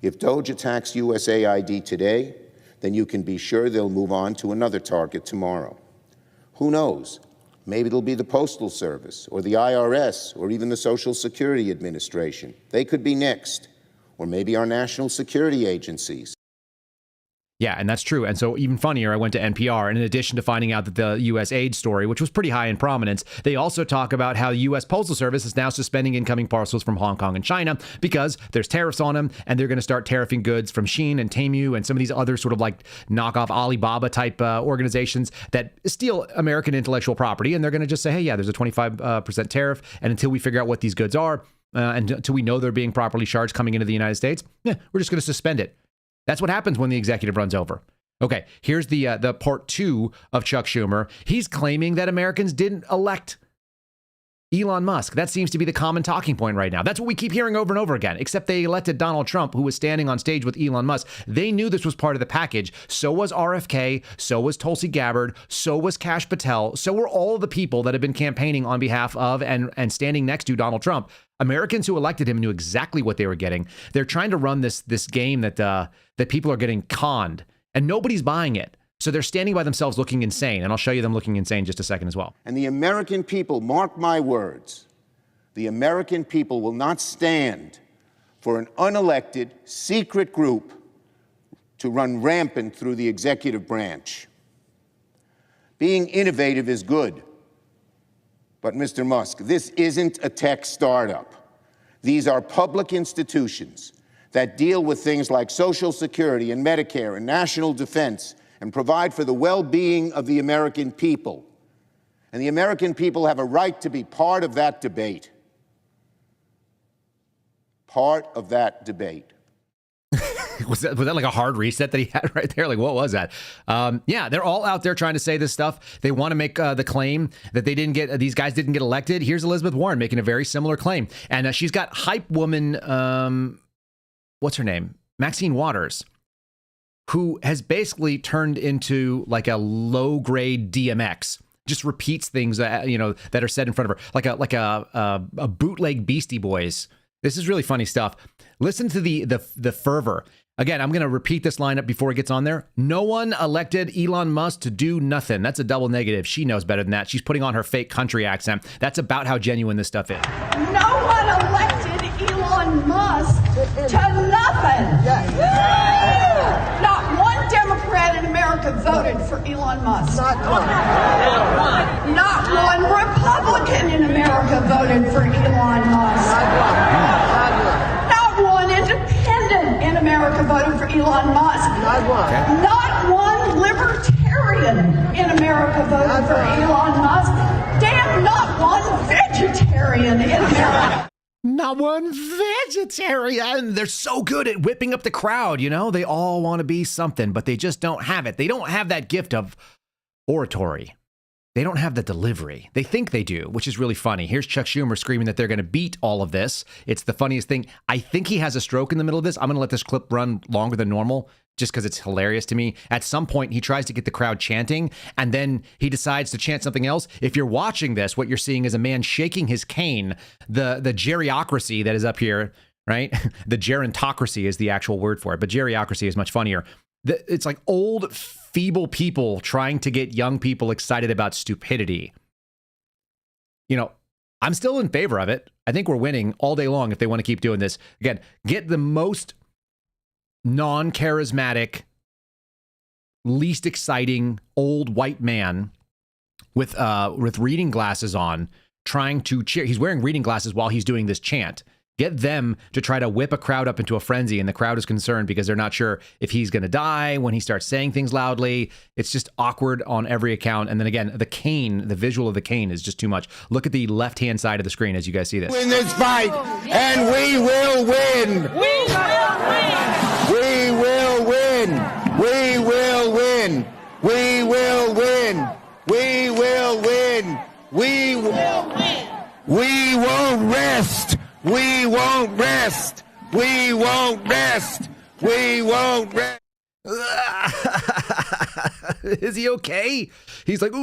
If DOJ attacks USAID today, then you can be sure they'll move on to another target tomorrow. Who knows? Maybe it'll be the Postal Service or the IRS or even the Social Security Administration. They could be next. Or maybe our national security agencies. Yeah, and that's true. And so even funnier, I went to NPR, and in addition to finding out that the U.S. aid story, which was pretty high in prominence, they also talk about how the U.S. Postal Service is now suspending incoming parcels from Hong Kong and China because there's tariffs on them, and they're going to start tariffing goods from Shein and Temu and some of these other sort of like knockoff Alibaba type organizations that steal American intellectual property. And they're going to just say, hey, yeah, there's a 25% tariff. And until we figure out what these goods are, and until we know they're being properly charged coming into the United States, we're just going to suspend it. That's what happens when the executive runs over. Okay, here's the part two of Chuck Schumer. He's claiming that Americans didn't elect Elon Musk. That seems to be the common talking point right now. That's what we keep hearing over and over again, except they elected Donald Trump, who was standing on stage with Elon Musk. They knew this was part of the package. So was RFK. So was Tulsi Gabbard. So was Kash Patel. So were all of the people that have been campaigning on behalf of and standing next to Donald Trump. Americans who elected him knew exactly what they were getting. They're trying to run this game that people are getting conned, and nobody's buying it. So they're standing by themselves looking insane. And I'll show you them looking insane in just a second as well. And the American people, mark my words, the American people will not stand for an unelected, secret group to run rampant through the executive branch. Being innovative is good. But, Mr. Musk, this isn't a tech startup. These are public institutions that deal with things like Social Security and Medicare and national defense and provide for the well-being of the American people. And the American people have a right to be part of that debate. Part of that debate. Was that like a hard reset that he had right there? Like, what was that? Yeah, they're all out there trying to say this stuff. They want to make the claim that these guys didn't get elected. Here's Elizabeth Warren making a very similar claim. And she's got hype woman, what's her name? Maxine Waters, who has basically turned into like a low grade DMX. Just repeats things that are said in front of her, like a bootleg Beastie Boys. This is really funny stuff. Listen to the fervor. Again, I'm going to repeat this lineup before it gets on there. No one elected Elon Musk to do nothing. That's a double negative. She knows better than that. She's putting on her fake country accent. That's about how genuine this stuff is. No one elected Elon Musk to nothing. Not one Democrat in America voted for Elon Musk. Not one. Not one Republican in America voted for Elon Musk. Not one independent in America voted for Elon Musk. Not one libertarian in America voted for Elon Musk. Damn, not one vegetarian in America. Not one vegetarian. They're so good at whipping up the crowd, They all want to be something, but they just don't have it. They don't have that gift of oratory. They don't have the delivery. They think they do, which is really funny. Here's Chuck Schumer screaming that they're going to beat all of this. It's the funniest thing. I think he has a stroke in the middle of this. I'm going to let this clip run longer than normal just because it's hilarious to me. At some point, he tries to get the crowd chanting, and then he decides to chant something else. If you're watching this, what you're seeing is a man shaking his cane. The geriocracy that is up here, right? The gerontocracy is the actual word for it, but geriocracy is much funnier. It's like old, feeble people trying to get young people excited about stupidity. You know, I'm still in favor of it. I think we're winning all day long if they want to keep doing this. Again, get the most non-charismatic, least exciting old white man with reading glasses on, trying to cheer. He's wearing reading glasses while he's doing this chant. Get them to try to whip a crowd up into a frenzy, and the crowd is concerned because they're not sure if he's going to die when he starts saying things loudly. It's just awkward on every account. And then again, the cane, the visual of the cane is just too much. Look at the left-hand side of the screen as you guys see this. Win this fight, and we will win. We will win. We will win. We will win. We will win. We will win. We won't rest. We won't rest. We won't rest. We won't rest. Is he okay? He's like,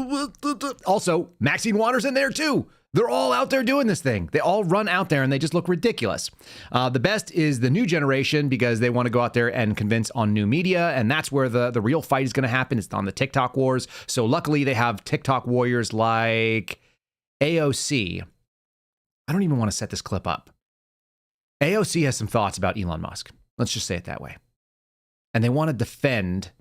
also, Maxine Waters in there too. They're all out there doing this thing. They all run out there and they just look ridiculous. The best is the new generation because they want to go out there and convince on new media. And that's where the real fight is going to happen. It's on the TikTok wars. So luckily they have TikTok warriors like AOC. I don't even want to set this clip up. AOC has some thoughts about Elon Musk. Let's just say it that way. And they want to defend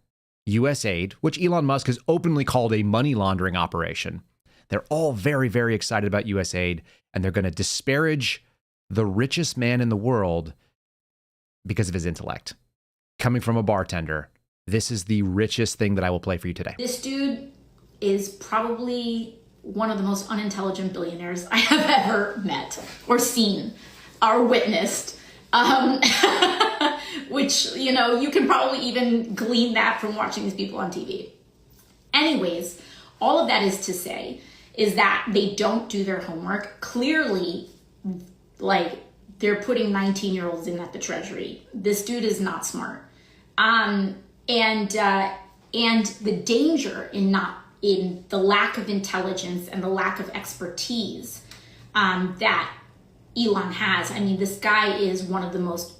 USAID, which Elon Musk has openly called a money laundering operation. They're all very, very excited about USAID, and they're going to disparage the richest man in the world because of his intellect. Coming from a bartender, this is the richest thing that I will play for you today. This dude is probably one of the most unintelligent billionaires I have ever met or seen or witnessed. Which, you know, you can probably even glean that from watching these people on TV. Anyways, all of that is to say is that they don't do their homework. Clearly, like, they're putting 19-year-olds in at the Treasury. This dude is not smart. And the danger in the lack of intelligence and the lack of expertise that Elon has. I mean, this guy is one of the most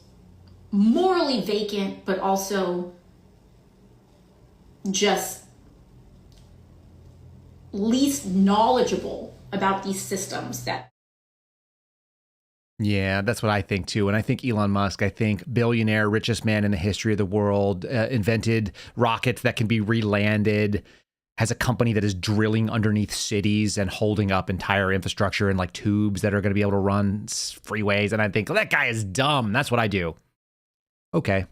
morally vacant, but also just least knowledgeable about these systems that. Yeah, that's what I think too. And I think Elon Musk, billionaire, richest man in the history of the world, invented rockets that can be re-landed, has a company that is drilling underneath cities and holding up entire infrastructure in like tubes that are going to be able to run freeways. And I think, that guy is dumb. That's what I do. Okay,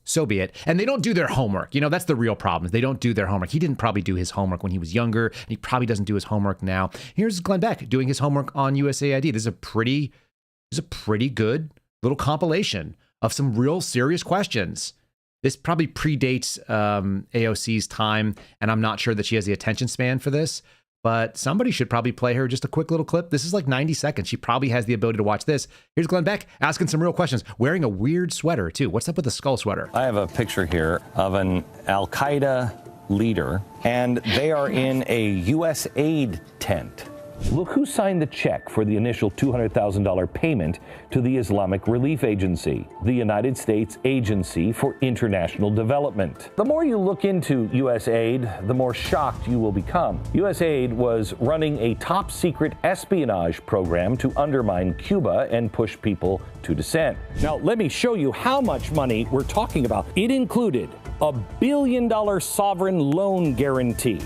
so be it. And they don't do their homework. You know, that's the real problem. They don't do their homework. He didn't probably do his homework when he was younger, and he probably doesn't do his homework now. Here's Glenn Beck doing his homework on USAID. This is a pretty good little compilation of some real serious questions. This probably predates AOC's time, and I'm not sure that she has the attention span for this, but somebody should probably play her just a quick little clip. This is like 90 seconds. She probably has the ability to watch this. Here's Glenn Beck asking some real questions, wearing a weird sweater, too. What's up with the skull sweater? I have a picture here of an Al-Qaeda leader, and they are in a USAID tent. Look who signed the check for the initial $200,000 payment to the Islamic Relief Agency, the United States Agency for International Development. The more you look into USAID, the more shocked you will become. USAID was running a top-secret espionage program to undermine Cuba and push people to dissent. Now, let me show you how much money we're talking about. It included a $1 billion sovereign loan guarantee,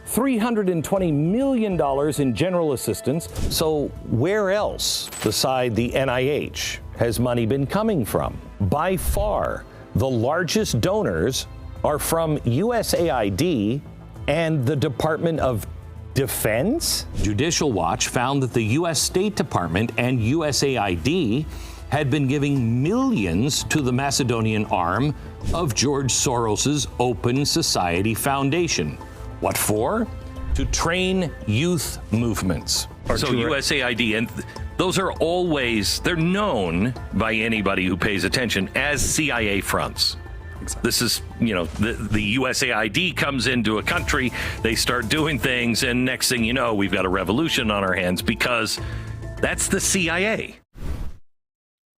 $320 million in general assistance. So where else beside the NIH has money been coming from? By far, the largest donors are from USAID and the Department of Defense. Judicial Watch found that the U.S. State Department and USAID had been giving millions to the Macedonian arm of George Soros's Open Society Foundation. What for? To train youth movements. So USAID, and those are always, they're known by anybody who pays attention as CIA fronts. This is, the USAID comes into a country, they start doing things, and next thing you know, we've got a revolution on our hands because that's the CIA.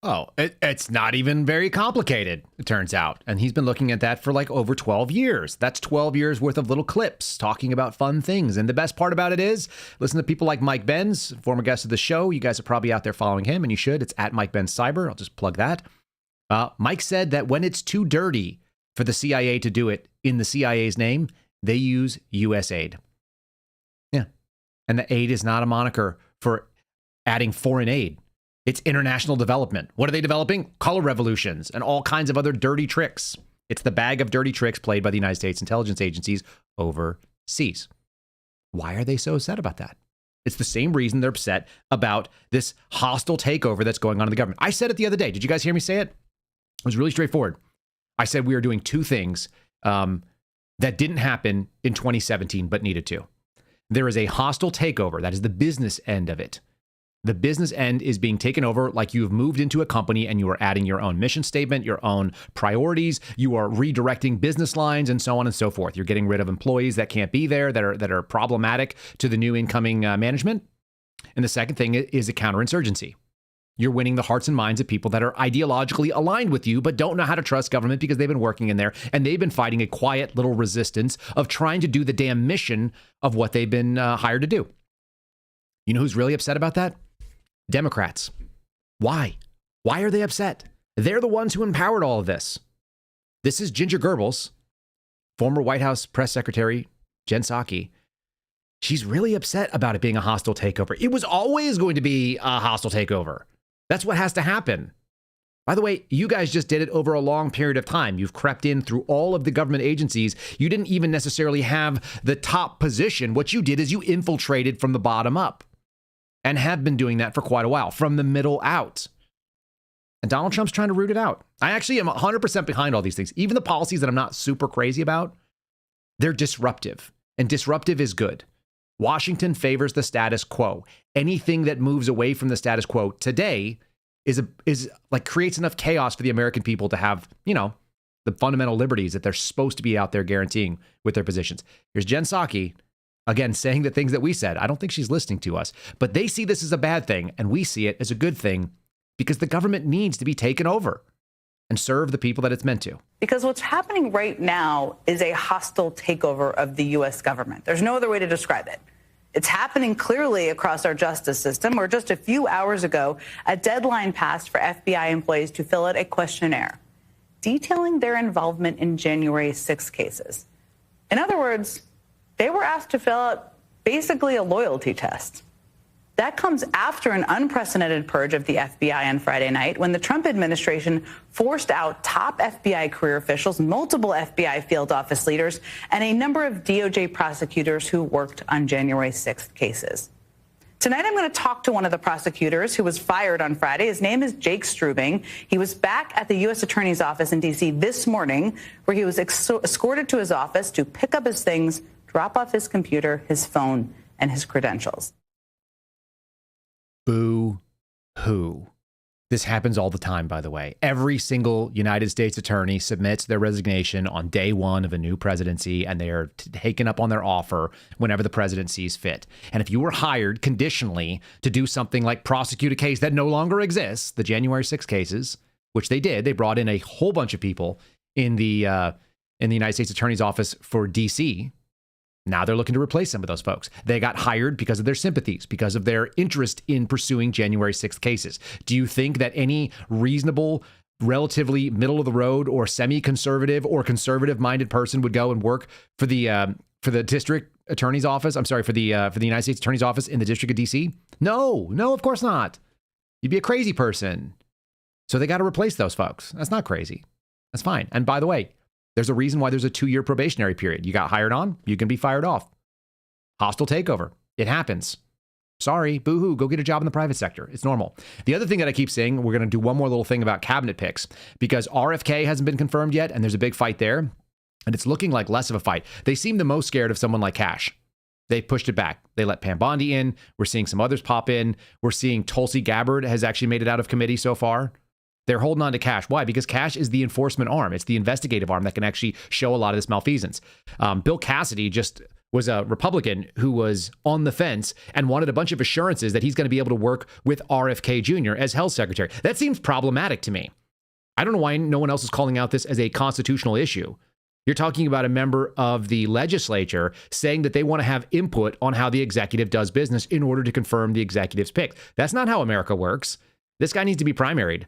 Oh, it's not even very complicated, it turns out. And he's been looking at that for like over 12 years. That's 12 years worth of little clips talking about fun things. And the best part about it is, listen to people like Mike Benz, former guest of the show. You guys are probably out there following him, and you should. It's at Mike Benz Cyber. I'll just plug that. Mike said that when it's too dirty for the CIA to do it in the CIA's name, they use USAID. Yeah. And the aid is not a moniker for adding foreign aid. It's international development. What are they developing? Color revolutions and all kinds of other dirty tricks. It's the bag of dirty tricks played by the United States intelligence agencies overseas. Why are they so upset about that? It's the same reason they're upset about this hostile takeover that's going on in the government. I said it the other day. Did you guys hear me say it? It was really straightforward. I said we are doing two things that didn't happen in 2017 but needed to. There is a hostile takeover. That is the business end of it. The business end is being taken over like you've moved into a company and you are adding your own mission statement, your own priorities. You are redirecting business lines and so on and so forth. You're getting rid of employees that can't be there, that are problematic to the new incoming management. And the second thing is a counterinsurgency. You're winning the hearts and minds of people that are ideologically aligned with you, but don't know how to trust government because they've been working in there and they've been fighting a quiet little resistance of trying to do the damn mission of what they've been hired to do. You know who's really upset about that? Democrats. Why? Why are they upset? They're the ones who empowered all of this. This is Ginger Goebbels, former White House press secretary, Jen Psaki. She's really upset about it being a hostile takeover. It was always going to be a hostile takeover. That's what has to happen. By the way, you guys just did it over a long period of time. You've crept in through all of the government agencies. You didn't even necessarily have the top position. What you did is you infiltrated from the bottom up. And have been doing that for quite a while, from the middle out. And Donald Trump's trying to root it out. I actually am 100% behind all these things. Even the policies that I'm not super crazy about, they're disruptive. And disruptive is good. Washington favors the status quo. Anything that moves away from the status quo today is like creates enough chaos for the American people to have, the fundamental liberties that they're supposed to be out there guaranteeing with their positions. Here's Jen Psaki. Again, saying the things that we said. I don't think she's listening to us, but they see this as a bad thing and we see it as a good thing because the government needs to be taken over and serve the people that it's meant to. Because what's happening right now is a hostile takeover of the U.S. government. There's no other way to describe it. It's happening clearly across our justice system, where just a few hours ago, a deadline passed for FBI employees to fill out a questionnaire detailing their involvement in January 6 cases. In other words, they were asked to fill out basically a loyalty test. That comes after an unprecedented purge of the FBI on Friday night when the Trump administration forced out top FBI career officials, multiple FBI field office leaders, and a number of DOJ prosecutors who worked on January 6th cases. Tonight, I'm going to talk to one of the prosecutors who was fired on Friday. His name is Jake Strubing. He was back at the U.S. Attorney's Office in D.C. this morning, where he was escorted to his office to pick up his things, drop off his computer, his phone, and his credentials. Boo-hoo. This happens all the time, by the way. Every single United States attorney submits their resignation on day one of a new presidency, and they are taken up on their offer whenever the president sees fit. And if you were hired conditionally to do something like prosecute a case that no longer exists, the January 6 cases, which they did, they brought in a whole bunch of people in the United States Attorney's Office for D.C., now they're looking to replace some of those folks. They got hired because of their sympathies, because of their interest in pursuing January 6th cases. Do you think that any reasonable, relatively middle of the road or semi-conservative or conservative-minded person would go and work for the district attorney's office? I'm sorry, for the United States Attorney's Office in the District of D.C.? No, of course not. You'd be a crazy person. So they got to replace those folks. That's not crazy. That's fine. And by the way, there's a reason why there's a 2-year probationary period. You got hired on, you can be fired off. Hostile takeover. It happens. Sorry, boo-hoo, go get a job in the private sector. It's normal. The other thing that I keep saying, we're going to do one more little thing about cabinet picks, because RFK hasn't been confirmed yet, and there's a big fight there. And it's looking like less of a fight. They seem the most scared of someone like Cash. They pushed it back. They let Pam Bondi in. We're seeing some others pop in. We're seeing Tulsi Gabbard has actually made it out of committee so far. They're holding on to Cash. Why? Because Cash is the enforcement arm. It's the investigative arm that can actually show a lot of this malfeasance. Bill Cassidy just was a Republican who was on the fence and wanted a bunch of assurances that he's going to be able to work with RFK Jr. as health secretary. That seems problematic to me. I don't know why no one else is calling out this as a constitutional issue. You're talking about a member of the legislature saying that they want to have input on how the executive does business in order to confirm the executive's pick. That's not how America works. This guy needs to be primaried.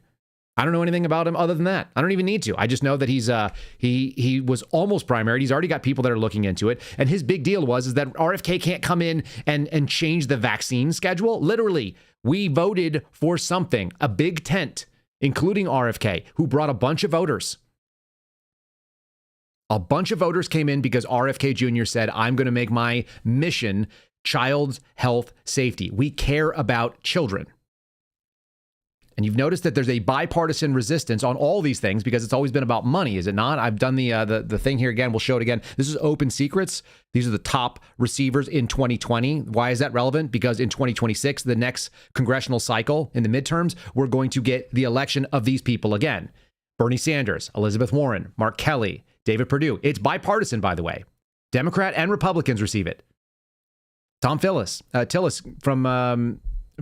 I don't know anything about him other than that. I don't even need to. I just know that he's he was almost primaried. He's already got people that are looking into it. And his big deal is that RFK can't come in and change the vaccine schedule. Literally, we voted for something, a big tent, including RFK, who brought a bunch of voters. A bunch of voters came in because RFK Jr. said, I'm going to make my mission child's health safety. We care about children. And you've noticed that there's a bipartisan resistance on all these things because it's always been about money, is it not? I've done the thing here again. We'll show it again. This is Open Secrets. These are the top receivers in 2020. Why is that relevant? Because in 2026, the next congressional cycle in the midterms, we're going to get the election of these people again. Bernie Sanders, Elizabeth Warren, Mark Kelly, David Perdue. It's bipartisan, by the way. Democrat and Republicans receive it. Tom Tillis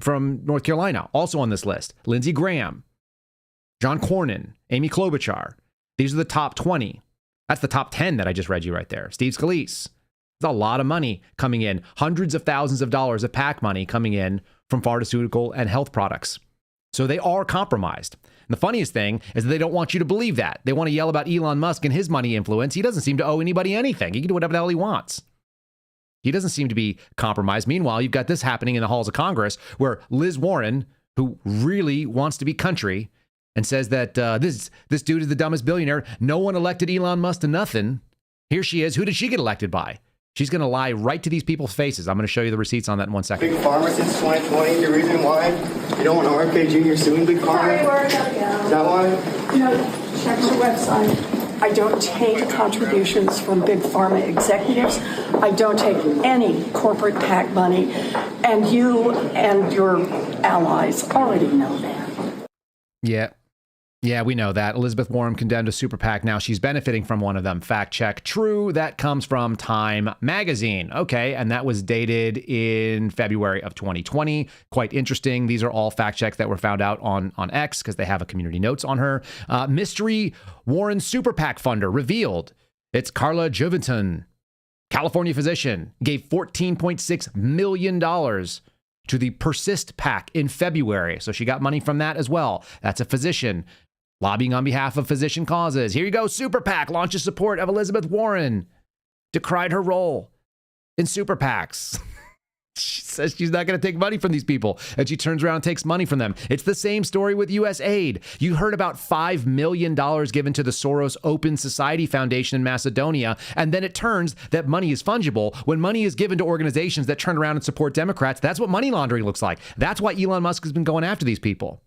from North Carolina, also on this list. Lindsey Graham, John Cornyn, Amy Klobuchar. These are the top 20. That's the top 10 that I just read you right there. Steve Scalise. There's a lot of money coming in. Hundreds of thousands of dollars of PAC money coming in from pharmaceutical and health products. So they are compromised. And the funniest thing is that they don't want you to believe that. They want to yell about Elon Musk and his money influence. He doesn't seem to owe anybody anything. He can do whatever the hell he wants. He doesn't seem to be compromised. Meanwhile, you've got this happening in the halls of Congress where Liz Warren, who really wants to be country and says that this dude is the dumbest billionaire. No one elected Elon Musk to nothing. Here she is. Who did she get elected by? She's going to lie right to these people's faces. I'm going to show you the receipts on that in 1 second. Big Pharma since 2020. The reason why you don't want RFK Jr. suing Big Pharma? Is that why? Check the website. I don't take contributions from big pharma executives. I don't take any corporate PAC money. And you and your allies already know that. Yeah, we know that. Elizabeth Warren condemned a super PAC. Now she's benefiting from one of them. Fact check. True. That comes from Time magazine. Okay. And that was dated in February of 2020. Quite interesting. These are all fact checks that were found out on X because they have a community notes on her. Mystery Warren super PAC funder revealed. It's Carla Juventon, California physician, gave $14.6 million to the Persist PAC in February. So she got money from that as well. That's a physician lobbying on behalf of physician causes. Here you go. Super PAC launches support of Elizabeth Warren. Decried her role in super PACs. She says she's not going to take money from these people. And she turns around and takes money from them. It's the same story with U.S. aid. You heard about $5 million given to the Soros Open Society Foundation in Macedonia. And then it turns that money is fungible. When money is given to organizations that turn around and support Democrats, that's what money laundering looks like. That's why Elon Musk has been going after these people.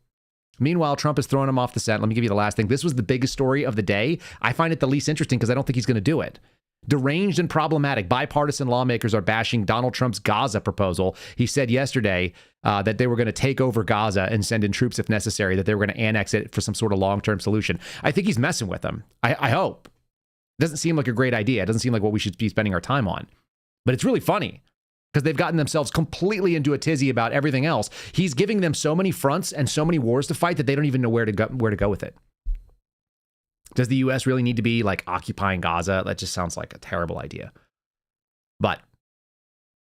Meanwhile, Trump is throwing him off the set. Let me give you the last thing. This was the biggest story of the day. I find it the least interesting because I don't think he's going to do it. Deranged and problematic bipartisan lawmakers are bashing Donald Trump's Gaza proposal. He said yesterday that they were going to take over Gaza and send in troops if necessary, that they were going to annex it for some sort of long-term solution. I think he's messing with them. I hope. It doesn't seem like a great idea. It doesn't seem like what we should be spending our time on. But it's really funny because they've gotten themselves completely into a tizzy about everything else. He's giving them so many fronts and so many wars to fight that they don't even know where to go with it. Does the U.S. really need to be like occupying Gaza? That just sounds like a terrible idea. But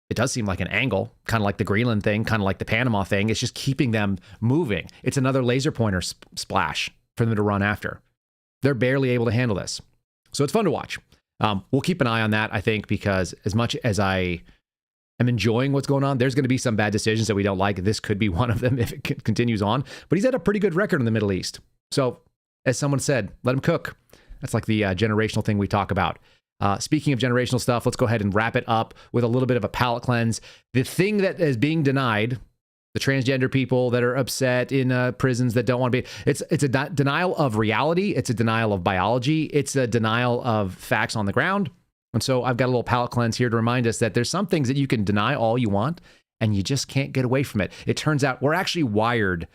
it does seem like an angle, kind of like the Greenland thing, kind of like the Panama thing. It's just keeping them moving. It's another laser pointer splash for them to run after. They're barely able to handle this. So it's fun to watch. We'll keep an eye on that, I think, because as much as I am enjoying what's going on, there's going to be some bad decisions that we don't like. This could be one of them if it continues on. But he's had a pretty good record in the Middle East. So as someone said, let him cook. That's like the generational thing we talk about. Speaking of generational stuff, let's go ahead and wrap it up with a little bit of a palate cleanse. The thing that is being denied the transgender people that are upset in prisons that don't want to be. It's a denial of reality. It's a denial of biology. It's a denial of facts on the ground. And so I've got a little palate cleanse here to remind us that there's some things that you can deny all you want, and you just can't get away from it. It turns out we're actually wired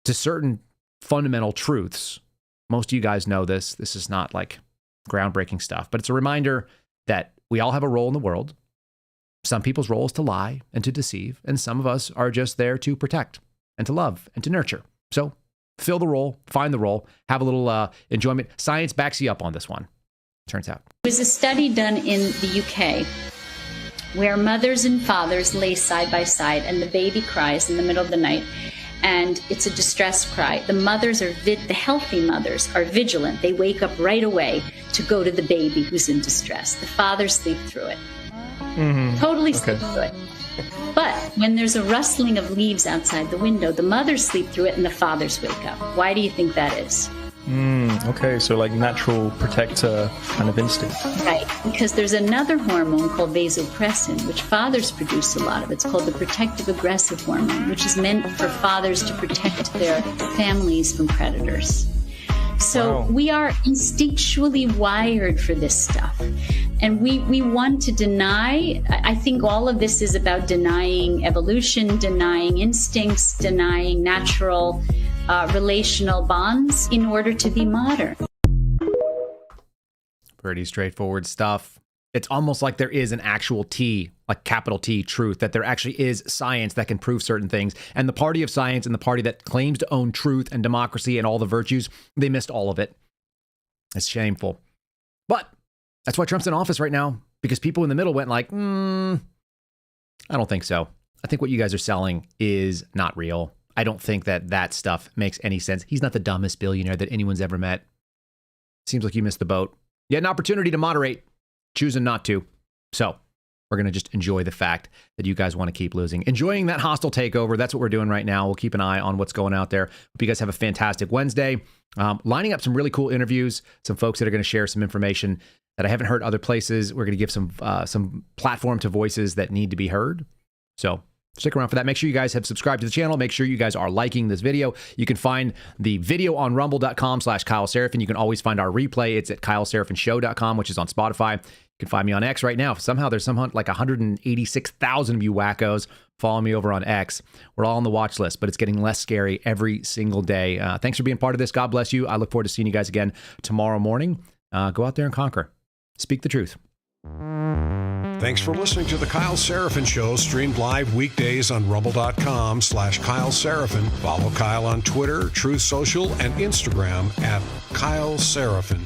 to certain fundamental truths. Most of you guys know this. This is not like groundbreaking stuff, but it's a reminder that we all have a role in the world. Some people's role is to lie and to deceive, and some of us are just there to protect and to love and to nurture. So fill the role, find the role, have a little enjoyment. Science backs you up on this one, turns out. There was a study done in the UK where mothers and fathers lay side by side and the baby cries in the middle of the night, and it's a distress cry. The mothers the healthy mothers are vigilant. They wake up right away to go to the baby who's in distress. The fathers sleep through it. Totally sleep through it. But when there's a rustling of leaves outside the window, the mothers sleep through it and the fathers wake up. Why do you think that is? Okay, so like natural protector kind of instinct. Right, because there's another hormone called vasopressin, which fathers produce a lot of. It's called the protective aggressive hormone, which is meant for fathers to protect their families from predators. So we are instinctually wired for this stuff. And we want to deny. I think all of this is about denying evolution, denying instincts, denying natural relational bonds in order to be modern. Pretty straightforward stuff. It's almost like there is an actual T, like capital T, truth, that there actually is science that can prove certain things. And the party of science and the party that claims to own truth and democracy and all the virtues, they missed all of it. It's shameful. But that's why Trump's in office right now, because people in the middle went like, I don't think so. I think what you guys are selling is not real. I don't think that stuff makes any sense. He's not the dumbest billionaire that anyone's ever met. Seems like you missed the boat. You had an opportunity to moderate, choosing not to. So we're going to just enjoy the fact that you guys want to keep losing. Enjoying that hostile takeover. That's what we're doing right now. We'll keep an eye on what's going out there. Hope you guys have a fantastic Wednesday. Lining up some really cool interviews, some folks that are going to share some information that I haven't heard other places. We're going to give some platform to voices that need to be heard. So stick around for that. Make sure you guys have subscribed to the channel. Make sure you guys are liking this video. You can find the video on rumble.com/Kyle Seraphin. You can always find our replay. It's at KyleSeraphinShow.com, which is on Spotify. You can find me on X right now. Somehow there's like 186,000 of you wackos following me over on X. We're all on the watch list, but it's getting less scary every single day. Thanks for being part of this. God bless you. I look forward to seeing you guys again tomorrow morning. Go out there and conquer. Speak the truth. Thanks for listening to The Kyle Seraphin Show, streamed live weekdays on rumble.com/Kyle Seraphin. Follow Kyle on Twitter, Truth Social, and Instagram at Kyle Seraphin.